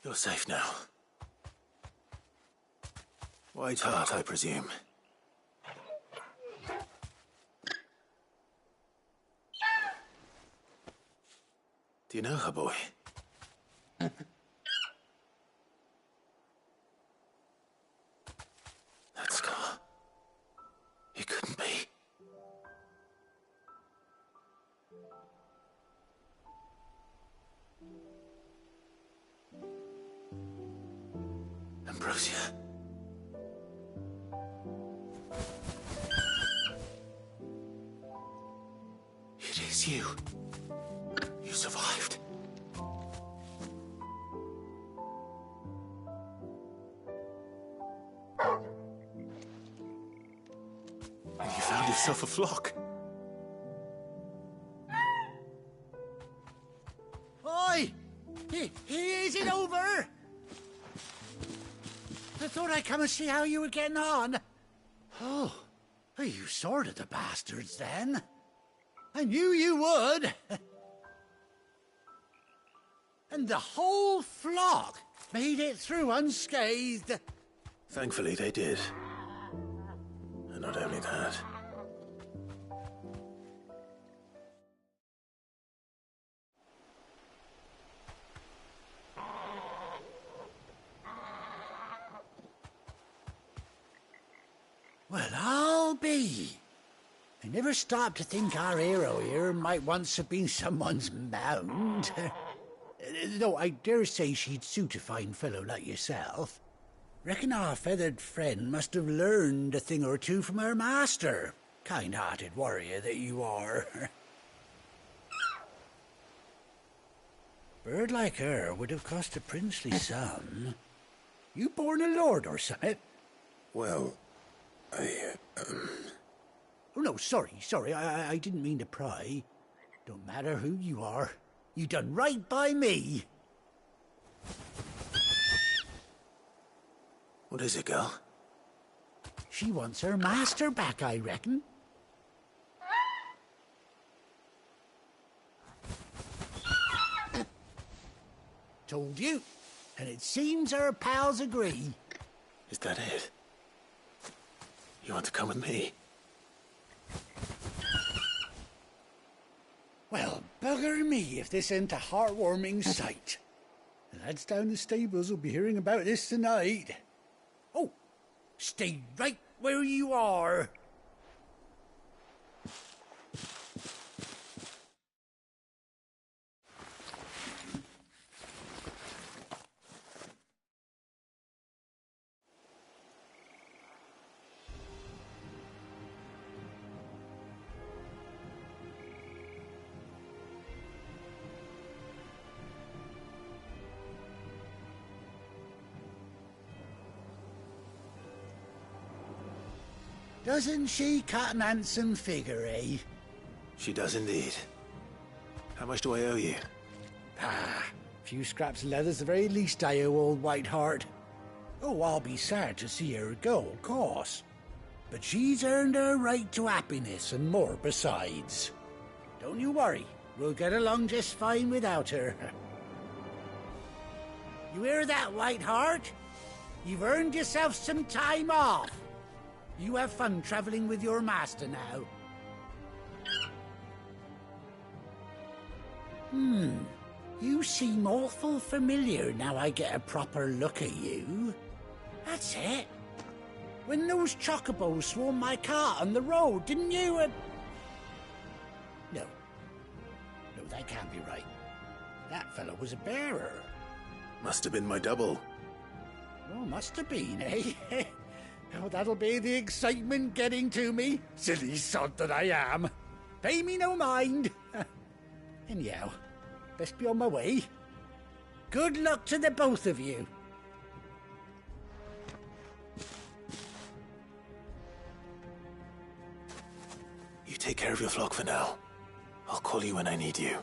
You're safe now. White Hart, I presume. Do you know her, boy? That scar. It couldn't be. Ambrosia. It is you. You survived. And you found yourself a flock. Oi! Is it over? I thought I'd come and see how you were getting on. Oh, you sorted the bastards then. I knew you would. And the whole flock made it through unscathed. Thankfully, they did. And not only that. Well, I'll be. I never stopped to think our hero here might once have been someone's mount. Though I dare say she'd suit a fine fellow like yourself. Reckon our feathered friend must have learned a thing or two from her master. Kind-hearted warrior that you are. Bird like her would have cost a princely sum. You born a lord or something? Well, Oh, no, sorry, I didn't mean to pry. Don't matter who you are. You done right by me. What is it, girl? She wants her master back, I reckon. Told you. And it seems her pals agree. Is that it? You want to come with me? Well, bugger me if this ain't a heartwarming sight. The lads down the stables will be hearing about this tonight. Oh, stay right where you are. Doesn't she cut an handsome figure, eh? She does indeed. How much do I owe you? Ah, a few scraps of leather's the very least I owe old Whiteheart. Oh, I'll be sad to see her go, of course. But she's earned her right to happiness and more besides. Don't you worry, we'll get along just fine without her. You hear that, Whiteheart? You've earned yourself some time off. You have fun traveling with your master now. You seem awful familiar now I get a proper look at you. That's it. When those chocobos swarmed my cart on the road, didn't you? No, that can't be right. That fellow was a bearer. Must have been my double. Oh, must have been, eh? Oh, that'll be the excitement getting to me. Silly sod that I am. Pay me no mind. Anyhow, best be on my way. Good luck to the both of you. You take care of your flock for now. I'll call you when I need you.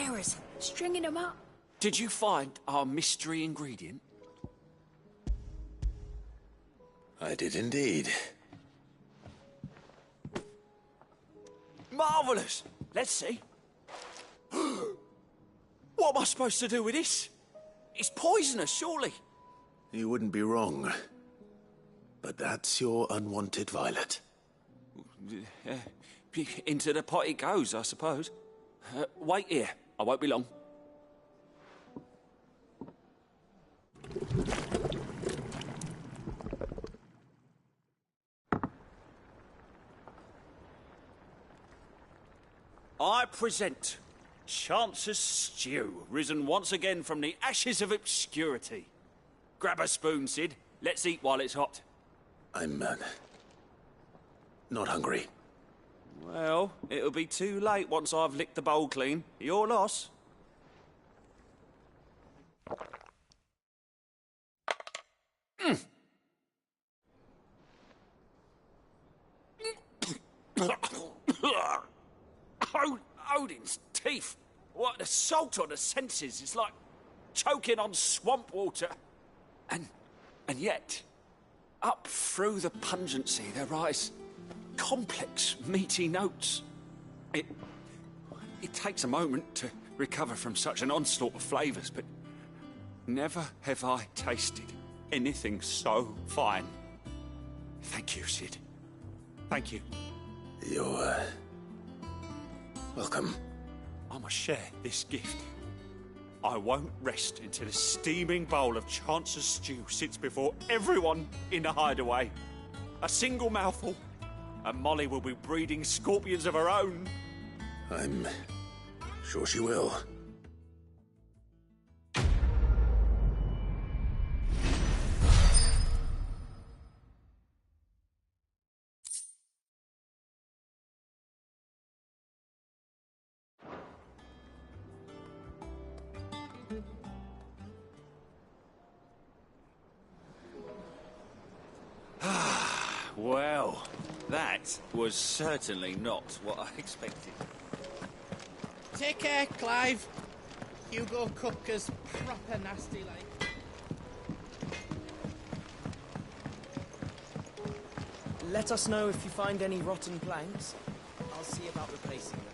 bearers, stringing them up. Did you find our mystery ingredient? I did indeed. Marvellous! Let's see. What am I supposed to do with this? It's poisonous, surely. You wouldn't be wrong. But that's your unwanted violet. Into the pot it goes, I suppose. Wait here. I won't be long. I present Chance's Stew, risen once again from the ashes of obscurity. Grab a spoon, Sid. Let's eat while it's hot. I'm, not hungry. Well, it'll be too late once I've licked the bowl clean. Your loss. Odin's teeth. What, the salt on the senses is like choking on swamp water. And yet, up through the pungency there rise complex, meaty notes. It takes a moment to recover from such an onslaught of flavours, but never have I tasted anything so fine. Thank you, Sid. Thank you. You're, welcome. I must share this gift. I won't rest until a steaming bowl of Chance's stew sits before everyone in the hideaway. A single mouthful, and Molly will be breeding scorpions of her own. I'm sure she will. Well, that was certainly not what I expected. Take care, Clive. Hugo Kupka's proper nasty like. Let us know if you find any rotten planks. I'll see about replacing them.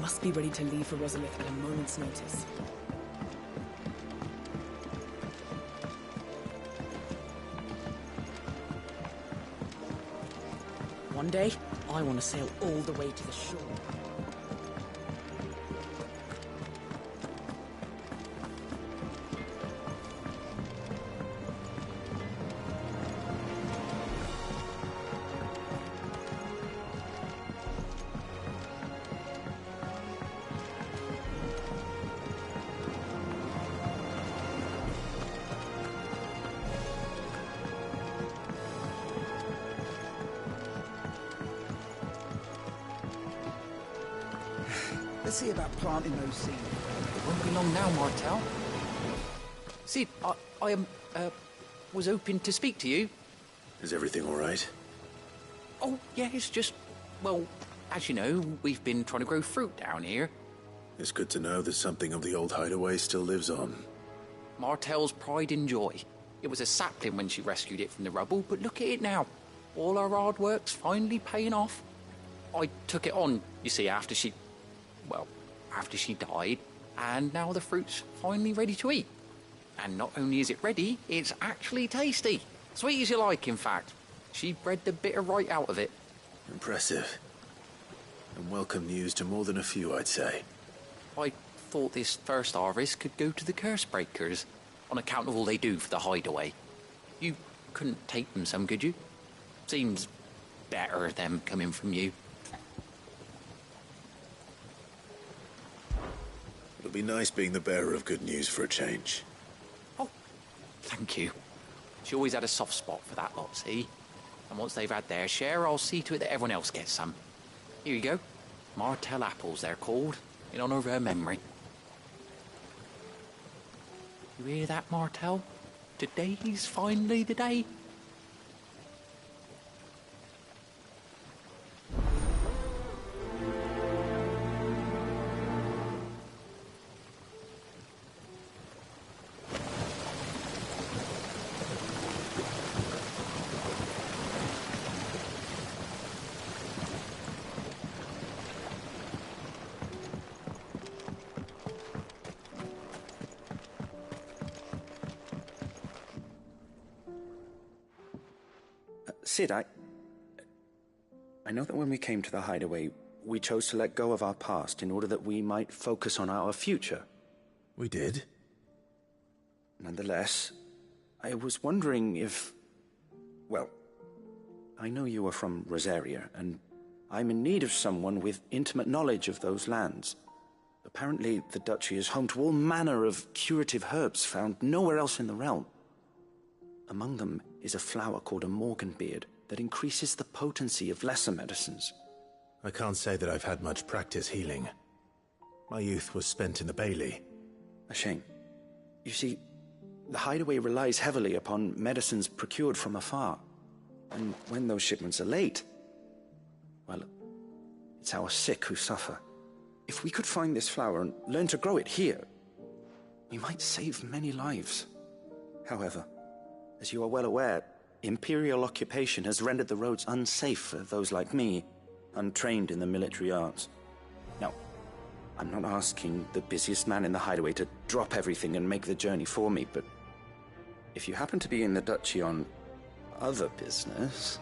must be ready to leave for Rosalith at a moment's notice. One day, I want to sail all the way to the shore. Let's see about planting those seeds. It won't be long now, Martel. Sid, I was hoping to speak to you. Is everything all right? Oh, yeah, it's just, well, as you know, we've been trying to grow fruit down here. It's good to know that something of the old hideaway still lives on. Martel's pride and joy. It was a sapling when she rescued it from the rubble, but look at it now. All our hard work's finally paying off. I took it on, you see, after she died, and now the fruit's finally ready to eat. And not only is it ready, it's actually tasty. Sweet as you like, in fact. She bred the bitter right out of it. Impressive. And welcome news to more than a few, I'd say. I thought this first harvest could go to the curse breakers, on account of all they do for the hideaway. You couldn't take them some, could you? Seems better them coming from you. It'll be nice being the bearer of good news for a change. Oh, thank you. She always had a soft spot for that lot, see? And once they've had their share, I'll see to it that everyone else gets some. Here you go. Martel apples, they're called, in honour of her memory. You hear that, Martel? Today's finally the day. Sid, I know that when we came to the hideaway, we chose to let go of our past in order that we might focus on our future. We did? Nonetheless, I was wondering if... Well, I know you are from Rosaria, and I'm in need of someone with intimate knowledge of those lands. Apparently, the duchy is home to all manner of curative herbs found nowhere else in the realm. Among them is a flower called a morganbeard that increases the potency of lesser medicines. I can't say that I've had much practice healing. My youth was spent in the Bailey. A shame. You see, the hideaway relies heavily upon medicines procured from afar. And when those shipments are late, well, it's our sick who suffer. If we could find this flower and learn to grow it here, we might save many lives. However, as you are well aware, imperial occupation has rendered the roads unsafe for those like me, untrained in the military arts. Now, I'm not asking the busiest man in the hideaway to drop everything and make the journey for me, but if you happen to be in the duchy on other business...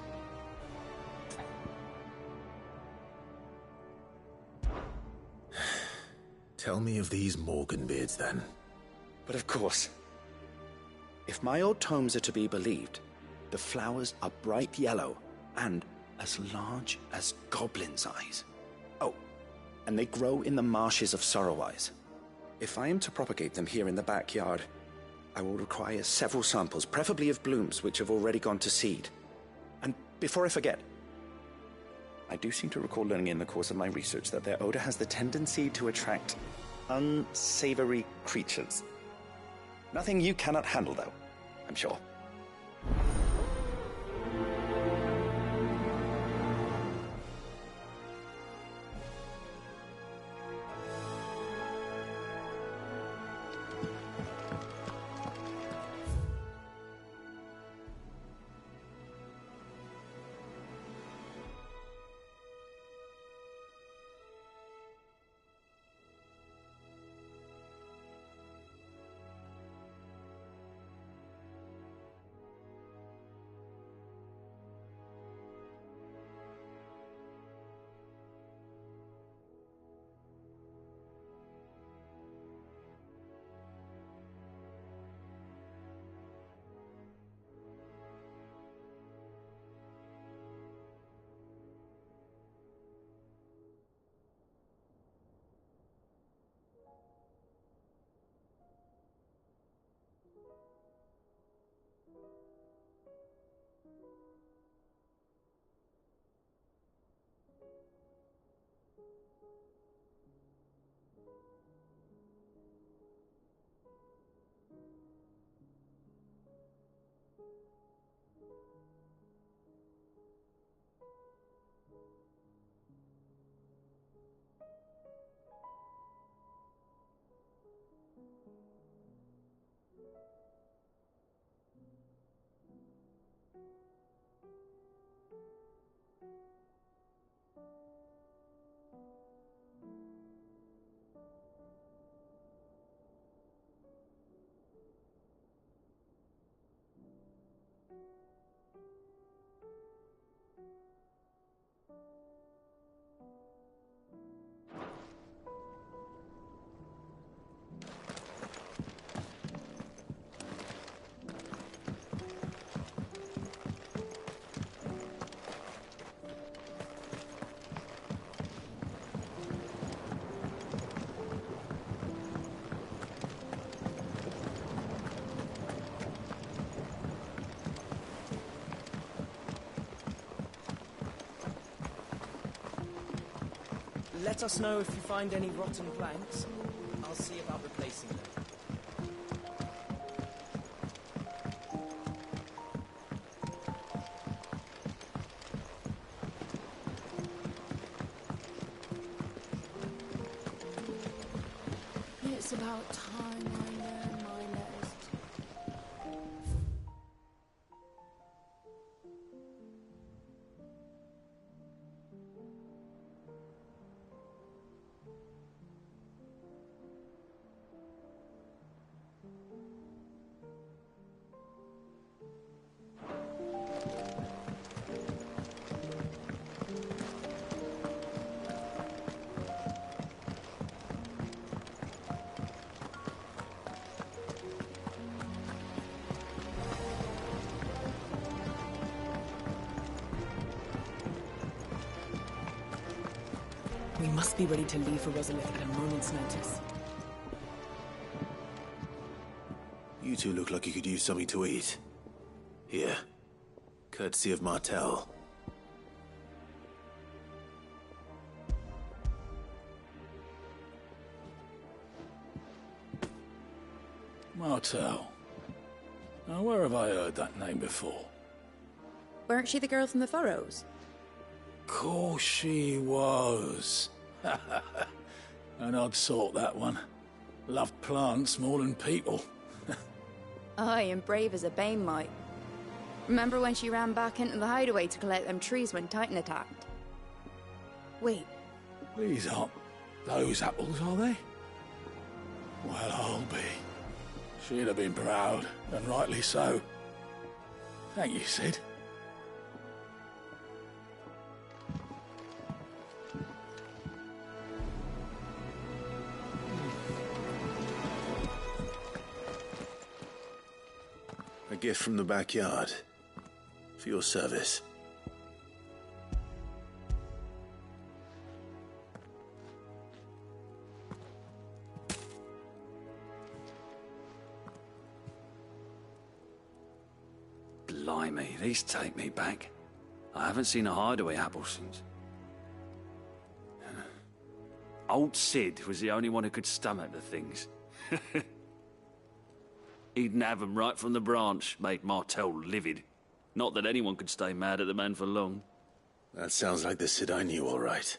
Tell me of these morganbeards, then. But of course. If my old tomes are to be believed, the flowers are bright yellow and as large as goblins' eyes. Oh, and they grow in the marshes of Sorrowwise. If I am to propagate them here in the backyard, I will require several samples, preferably of blooms which have already gone to seed. And before I forget, I do seem to recall learning in the course of my research that their odor has the tendency to attract unsavory creatures. Nothing you cannot handle, though, I'm sure. Let us know if you find any rotten planks. I'll see about replacing them. It's about time I learn my letters. We must be ready to leave for Rosalith at a moment's notice. You two look like you could use something to eat. Here. Courtesy of Martel. Martel. Now, where have I heard that name before? Weren't she the girl from the Furrows? Course she was. An odd sort, that one. Loved plants more than people. Aye, and brave as a bane might. Remember when she ran back into the hideaway to collect them trees when Titan attacked? Wait. These aren't those apples, are they? Well, I'll be. She'd have been proud, and rightly so. Thank you, Sid. A gift from the backyard. For your service. Blimey, these take me back. I haven't seen a hideaway apple since. Old Sid was the only one who could stomach the things. He'd nab 'em right from the branch, made Martel livid. Not that anyone could stay mad at the man for long. That sounds like the Sid I knew, all right.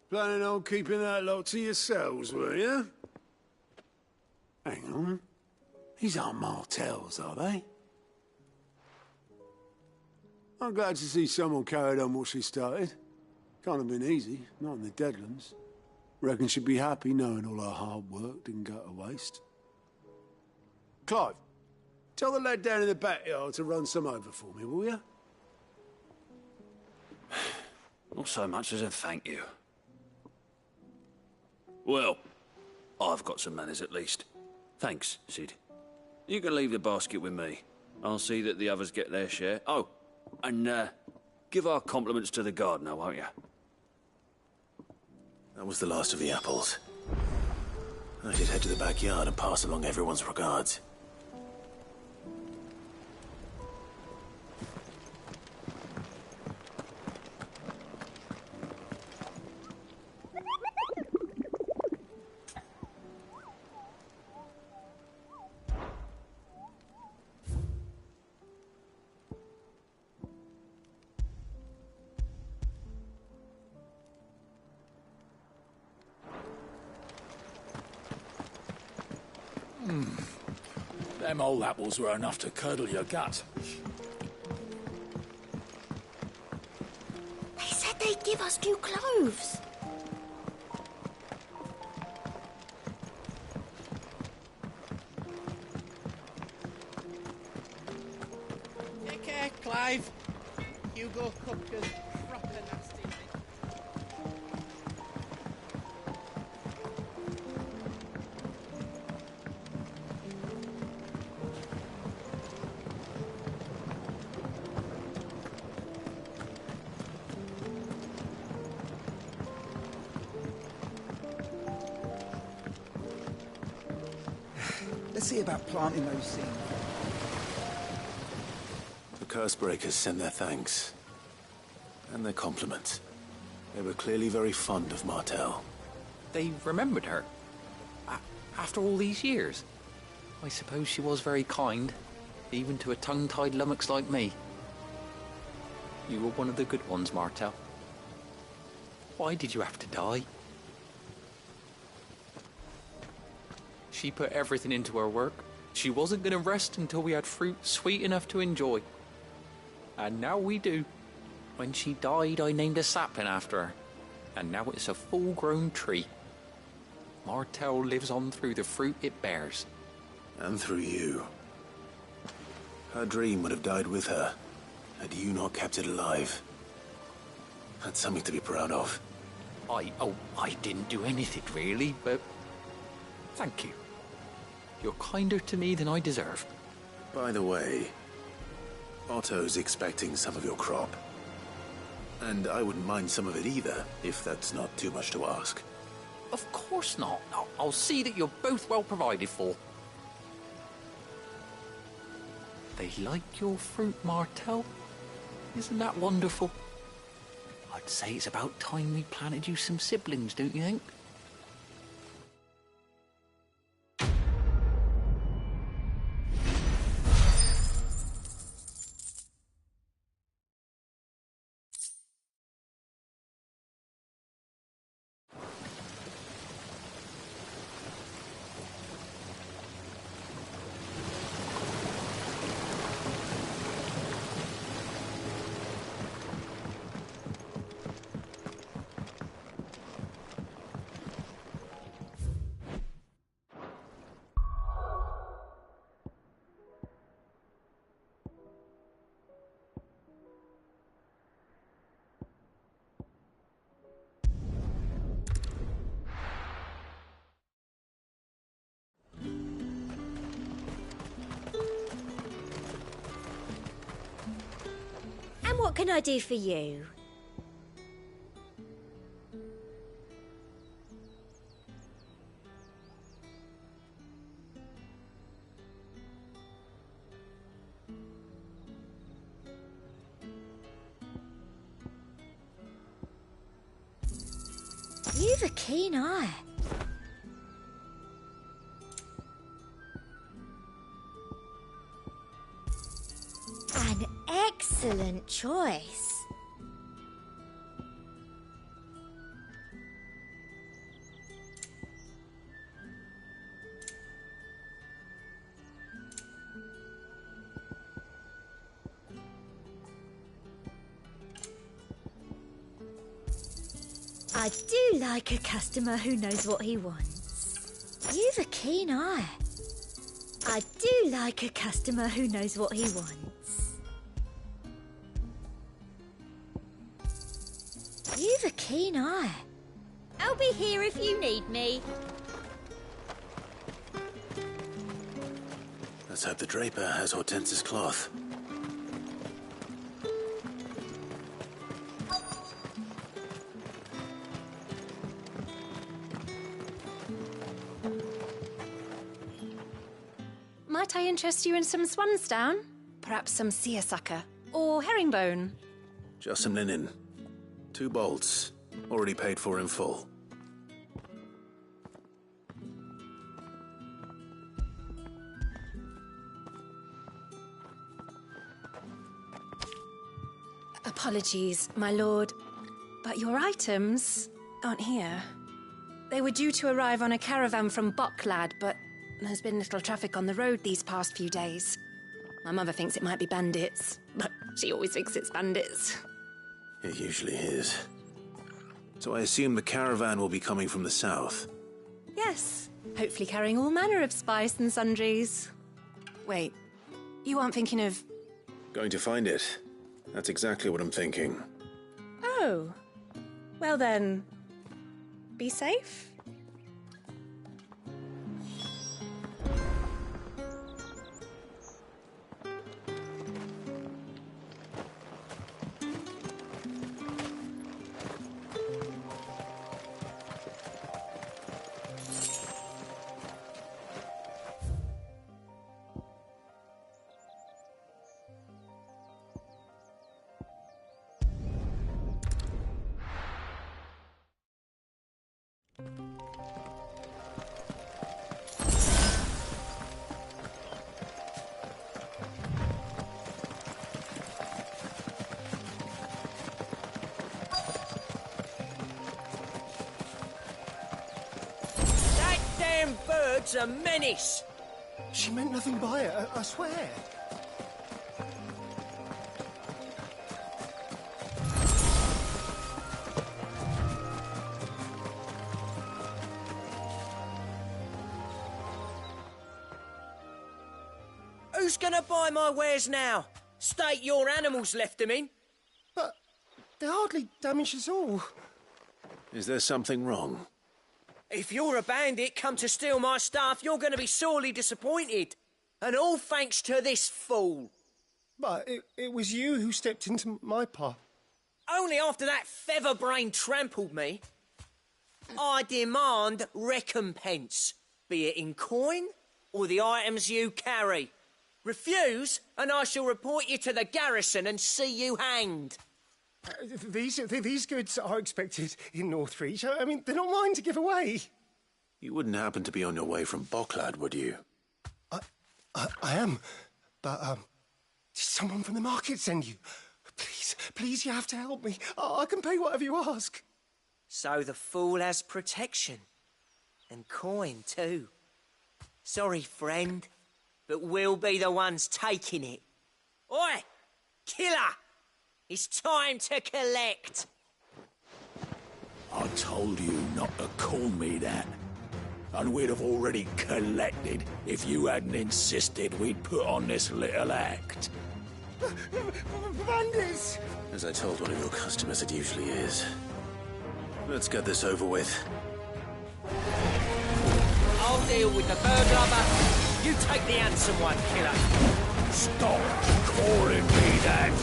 Planning on keeping that lot to yourselves, were you? Hang on. These aren't Martels, are they? I'm glad to see someone carried on what she started. Can't have been easy, not in the Deadlands. Reckon she'd be happy knowing all her hard work didn't go to waste. Clive, tell the lad down in the backyard to run some over for me, will you? Not so much as a thank you. Well, I've got some manners at least. Thanks, Sid. You can leave the basket with me. I'll see that the others get their share. Oh, and give our compliments to the gardener, won't you? That was the last of the apples. I should head to the backyard and pass along everyone's regards. Them old apples were enough to curdle your gut. They said they'd give us new clothes. Take care, Clive. Hugo Cookers, proper nasty, mate. Let's see about planting those seeds. The curse breakers send their thanks. And their compliments. They were clearly very fond of Martel. They remembered her. After all these years. I suppose she was very kind, even to a tongue-tied lummox like me. You were one of the good ones, Martel. Why did you have to die? She put everything into her work. She wasn't going to rest until we had fruit sweet enough to enjoy. And now we do. When she died, I named a sapling after her. And now it's a full-grown tree. Martel lives on through the fruit it bears. And through you. Her dream would have died with her, had you not kept it alive. That's something to be proud of. I didn't do anything really, but thank you. You're kinder to me than I deserve. By the way, Otto's expecting some of your crop. And I wouldn't mind some of it either, if that's not too much to ask. Of course not. I'll see that you're both well provided for. They like your fruit, Martel. Isn't that wonderful? I'd say it's about time we planted you some siblings, don't you think? And what can I do for you? You've a keen eye. An excellent choice. I do like a customer who knows what he wants. You've a keen eye. I do like a customer who knows what he wants. You've a keen eye. I'll be here if you need me. Let's hope the draper has Hortense's cloth. Might I interest you in some swansdown? Perhaps some seersucker or herringbone? Just some linen. 2 bolts. Already paid for in full. Apologies, my lord, but your items aren't here. They were due to arrive on a caravan from Bocklad, but there's been little traffic on the road these past few days. My mother thinks it might be bandits, but she always thinks it's bandits. It usually is. So I assume the caravan will be coming from the south. Yes, hopefully carrying all manner of spice and sundries. Wait, you aren't thinking of... Going to find it. That's exactly what I'm thinking. Oh, well then, be safe. world's a menace. She meant nothing by it, I swear. Who's gonna buy my wares now? State your animals left them in. But they hardly damaged us all. Is there something wrong? If you're a bandit come to steal my stuff, you're gonna be sorely disappointed. And all thanks to this fool. But it was you who stepped into my path. Only after that feather-brain trampled me. I demand recompense, be it in coin or the items you carry. Refuse, and I shall report you to the garrison and see you hanged. These goods are expected in Northreach. I mean, they're not mine to give away. You wouldn't happen to be on your way from Bocklad, would you? I am, but did someone from the market send you? Please, you have to help me. I can pay whatever you ask. So the fool has protection. And coin, too. Sorry, friend, but we'll be the ones taking it. Oi! Killer! It's time to collect. I told you not to call me that. And we'd have already collected if you hadn't insisted we'd put on this little act. Bandits! As I told one of your customers, it usually is. Let's get this over with. I'll deal with the burglar, but you take the handsome one, killer. Stop calling me that.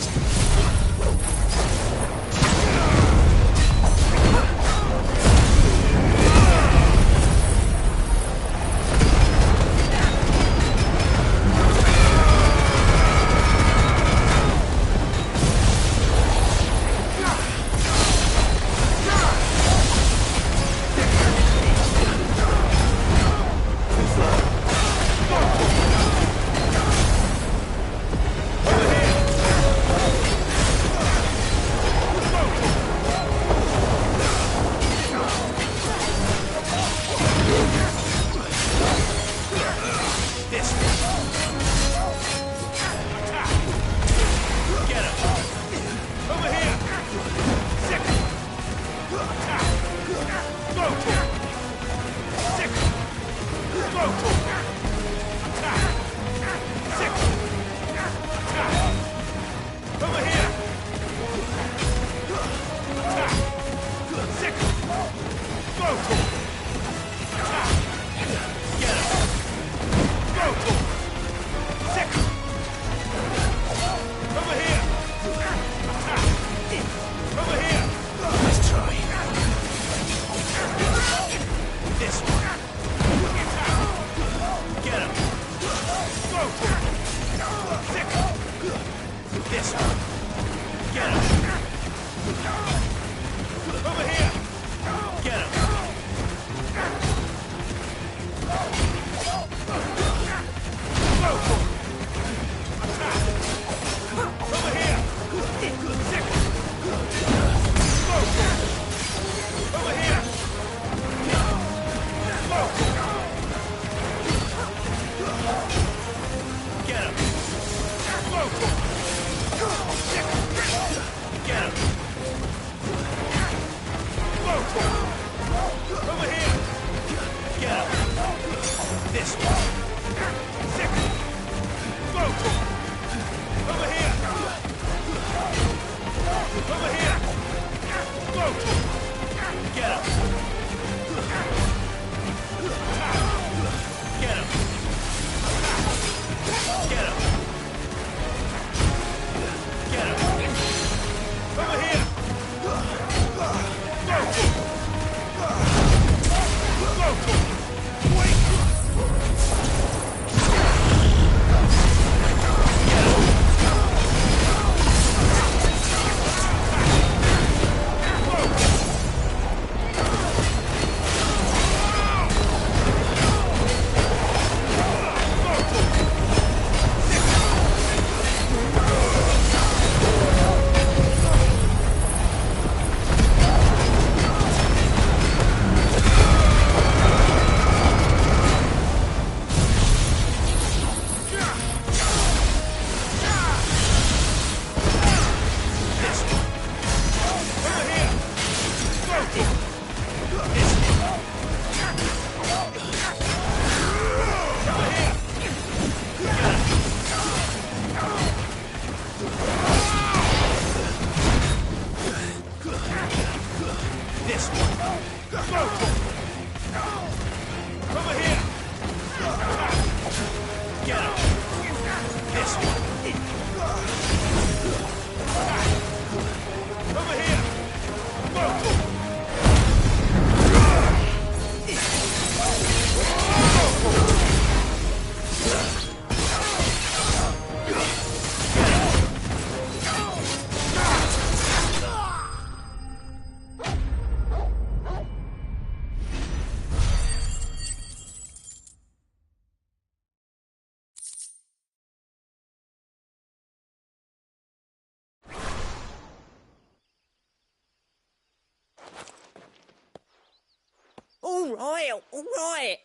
All right, all right.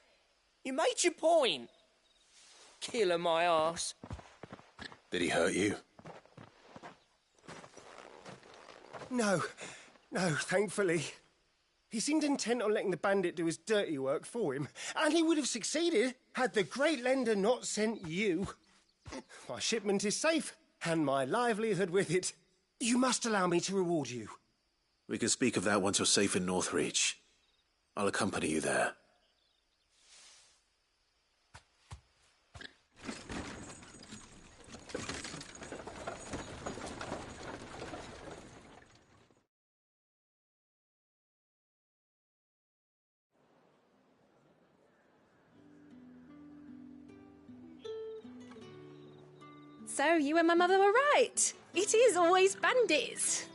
You made your point. Killing my ass. Did he hurt you? No, thankfully. He seemed intent on letting the bandit do his dirty work for him, and he would have succeeded had the great lender not sent you. My shipment is safe, and my livelihood with it. You must allow me to reward you. We can speak of that once you're safe in Northreach. I'll accompany you there. So you and my mother were right. It is always bandits.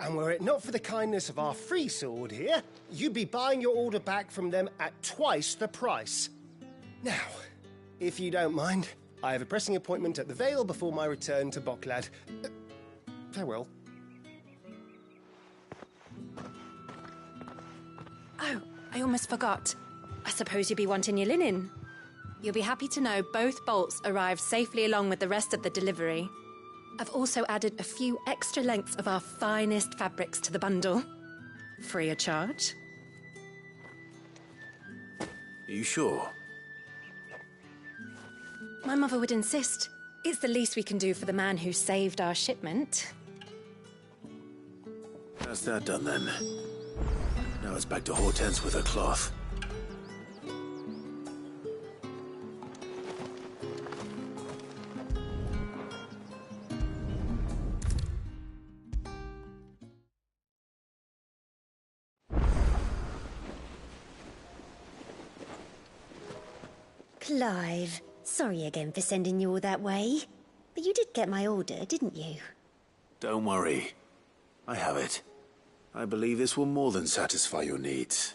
And were it not for the kindness of our free sword here, you'd be buying your order back from them at twice the price. Now, if you don't mind, I have a pressing appointment at the Vale before my return to Bocklad. Farewell. Oh, I almost forgot. I suppose you'll be wanting your linen. You'll be happy to know both bolts arrived safely along with the rest of the delivery. I've also added a few extra lengths of our finest fabrics to the bundle. Free of charge. Are you sure? My mother would insist. It's the least we can do for the man who saved our shipment. That's that done then. Now it's back to Hortense with her cloth. Clive, sorry again for sending you all that way. But you did get my order, didn't you? Don't worry. I have it. I believe this will more than satisfy your needs.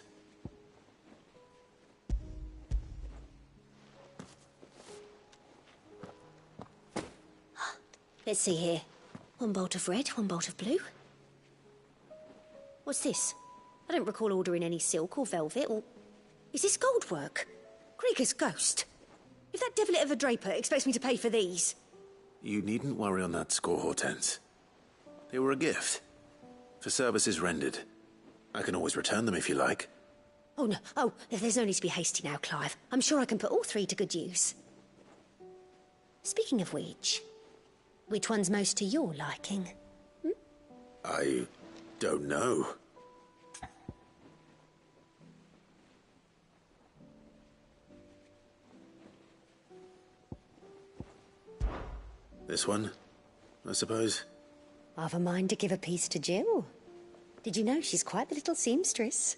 Let's see here. One bolt of red, one bolt of blue. What's this? I don't recall ordering any silk or velvet or... Is this gold work? Krieger's ghost. If that devilet of a draper expects me to pay for these... You needn't worry on that score, Hortense. They were a gift. For services rendered. I can always return them if you like. Oh, no. Oh, there's no need to be hasty now, Clive. I'm sure I can put all three to good use. Speaking of which one's most to your liking? I don't know. This one, I suppose. I've a mind to give a piece to Jill. Did you know she's quite the little seamstress?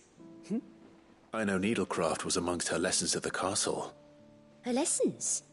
I know needlecraft was amongst her lessons at the castle. Her lessons?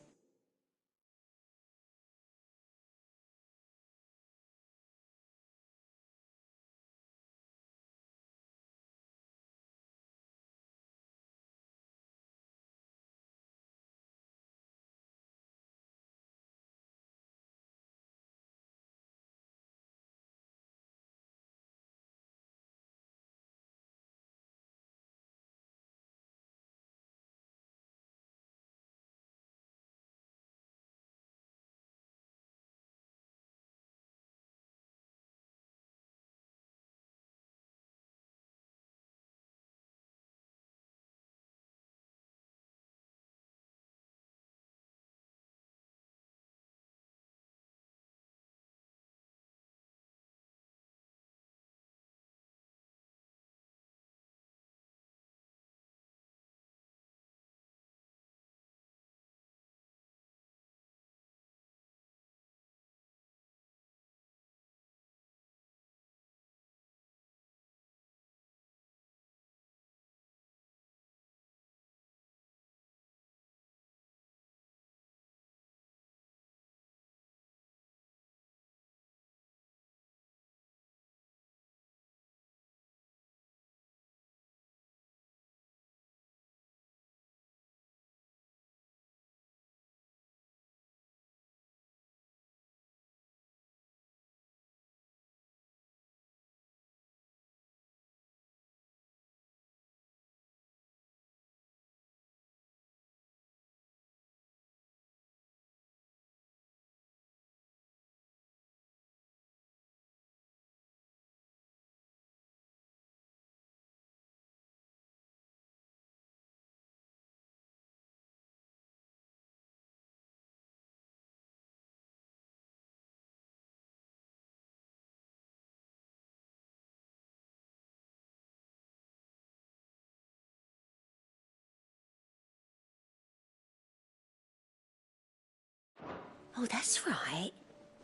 Oh, that's right.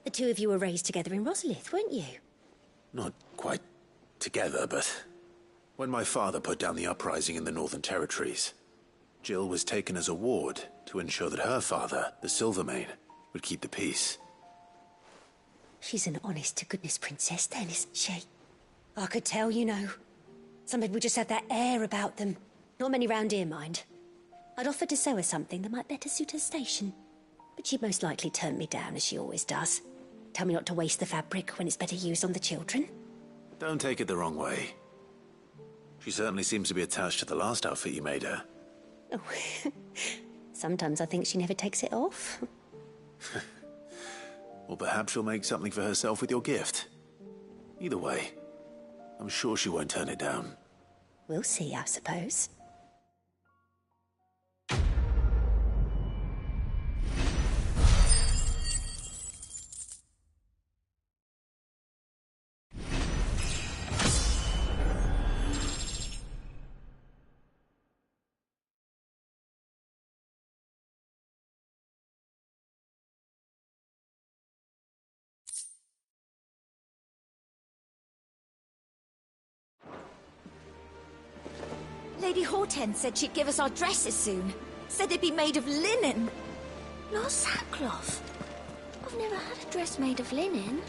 The two of you were raised together in Rosalith, weren't you? Not quite together, but when my father put down the uprising in the Northern Territories, Jill was taken as a ward to ensure that her father, the Silvermane, would keep the peace. She's an honest-to-goodness princess then, isn't she? I could tell, you know. Some people just have that air about them. Not many round here, mind. I'd offered to sew her something that might better suit her station. But she'd most likely turn me down, as she always does. Tell me not to waste the fabric when it's better used on the children. Don't take it the wrong way. She certainly seems to be attached to the last outfit you made her. Oh, sometimes I think she never takes it off. Or perhaps she'll make something for herself with your gift. Either way, I'm sure she won't turn it down. We'll see, I suppose. Lady Hortense said she'd give us our dresses soon. Said they'd be made of linen. Not sackcloth. I've never had a dress made of linen.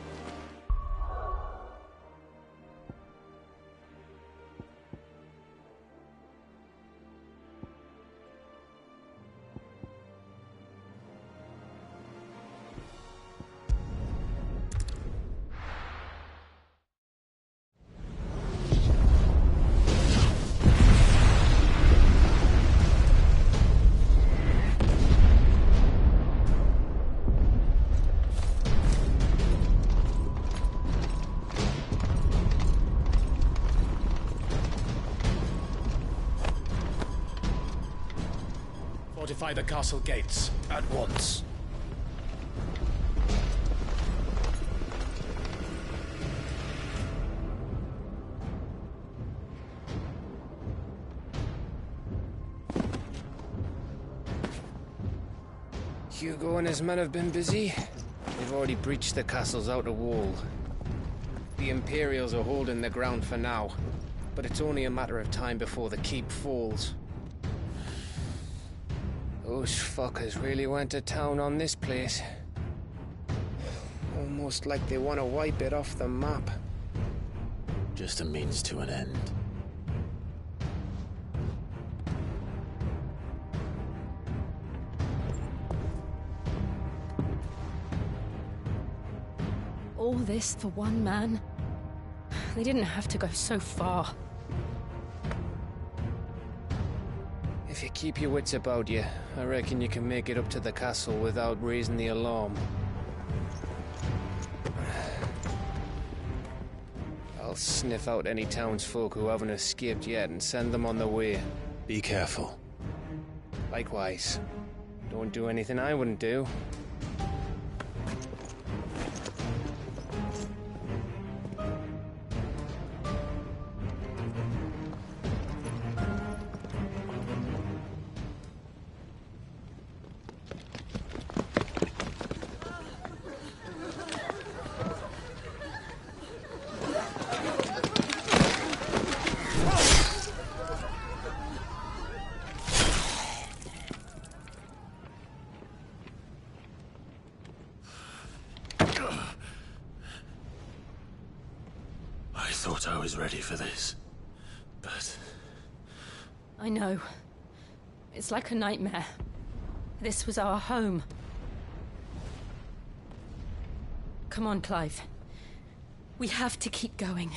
Fortify the castle gates at once. Hugo and his men have been busy. They've already breached the castle's outer wall. The Imperials are holding the ground for now, but it's only a matter of time before the keep falls. Those fuckers really went to town on this place. Almost like they want to wipe it off the map. Just a means to an end. All this for one man? They didn't have to go so far. If you keep your wits about you, I reckon you can make it up to the castle without raising the alarm. I'll sniff out any townsfolk who haven't escaped yet and send them on their way. Be careful. Likewise. Don't do anything I wouldn't do. I thought I was ready for this, but... I know. It's like a nightmare. This was our home. Come on, Clive. We have to keep going.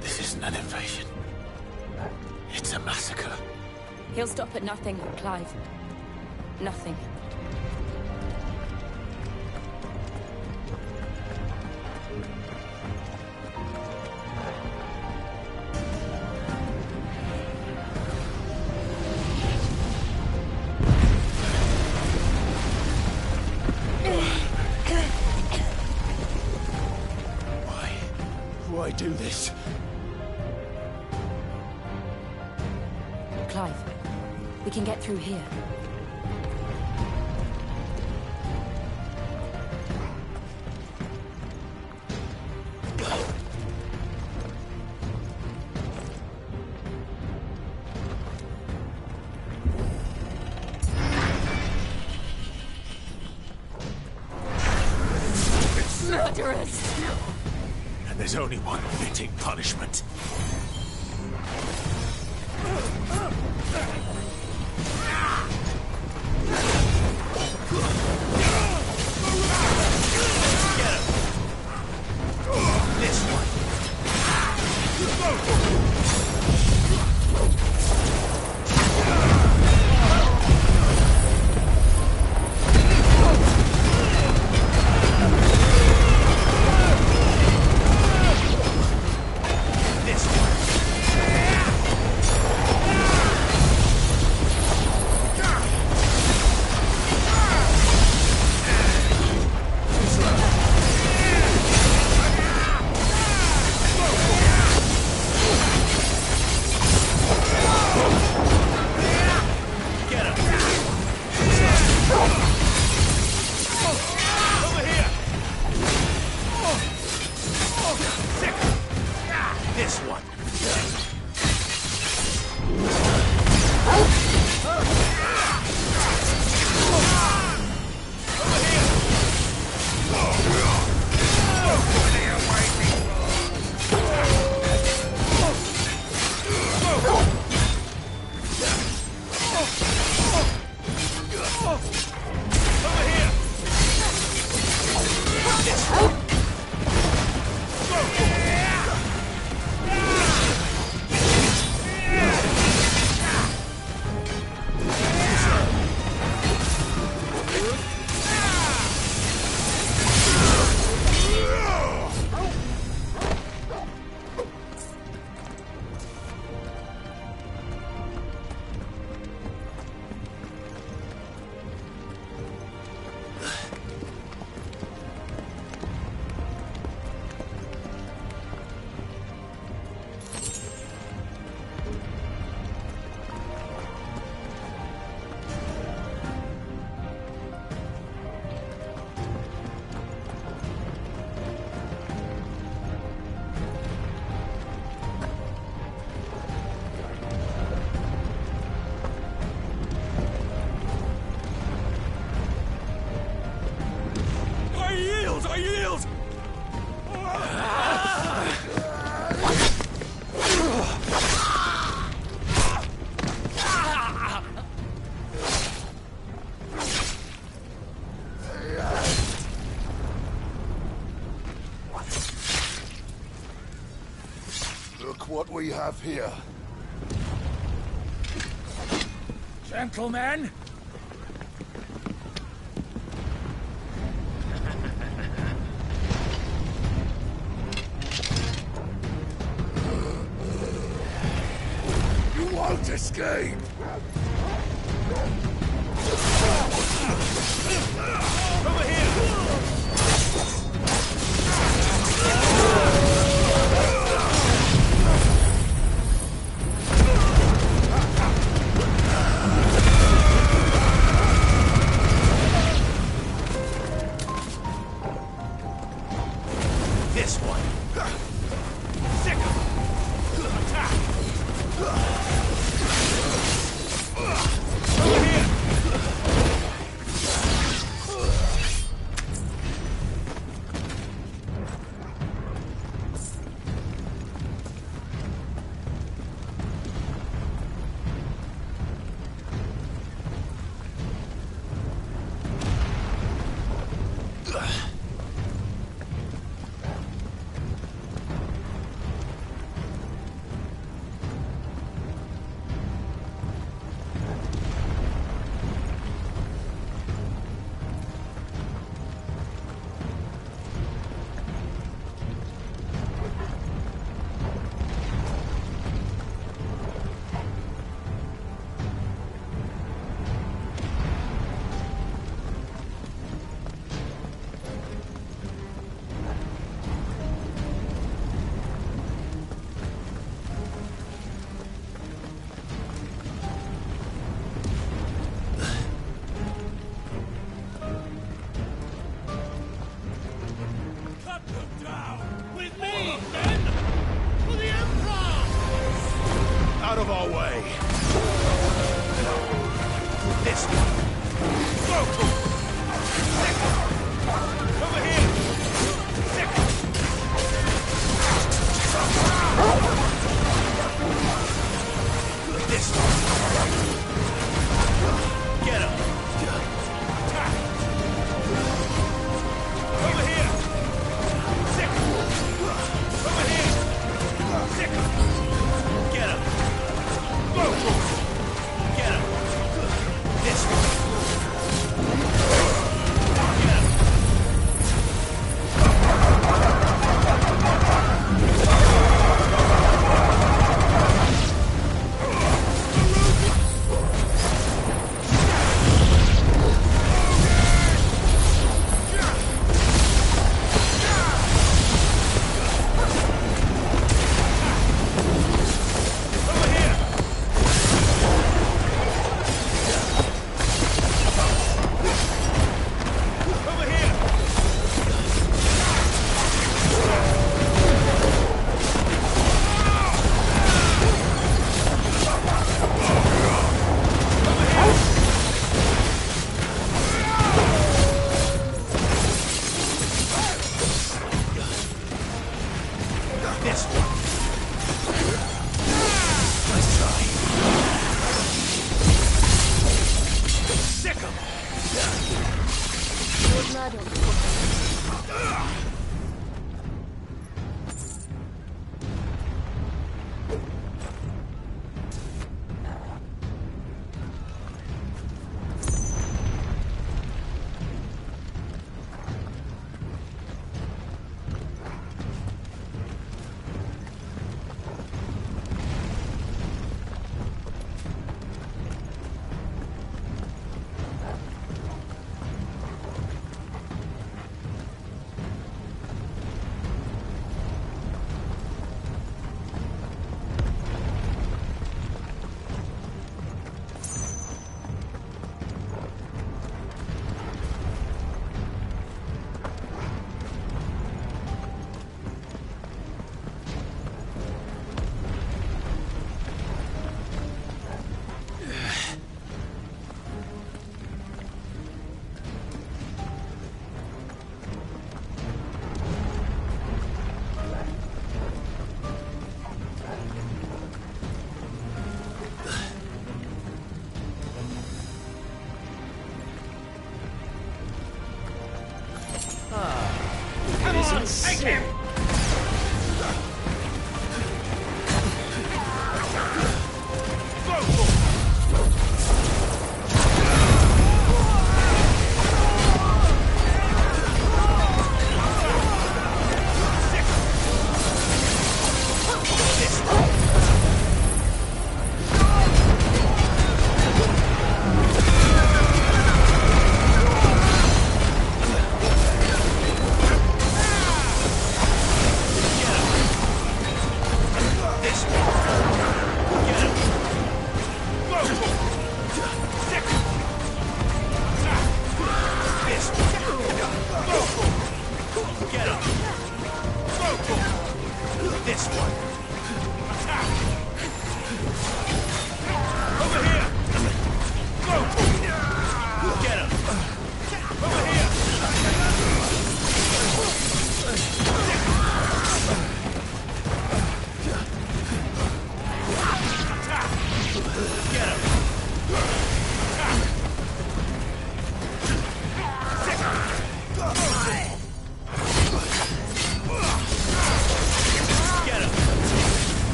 This isn't an invasion. It's a massacre. He'll stop at nothing, Clive. Nothing. do this? Clive, we can get through here. Murderers! And there's only one fitting punishment. I yield! Look what we have here. Gentlemen! You won't escape! Over here! This one. Sick of attack! Over here! Out of our way. This way. Go! Over here! This way. Get him. Over here. Sick. Over here. Sick. Get him. Go!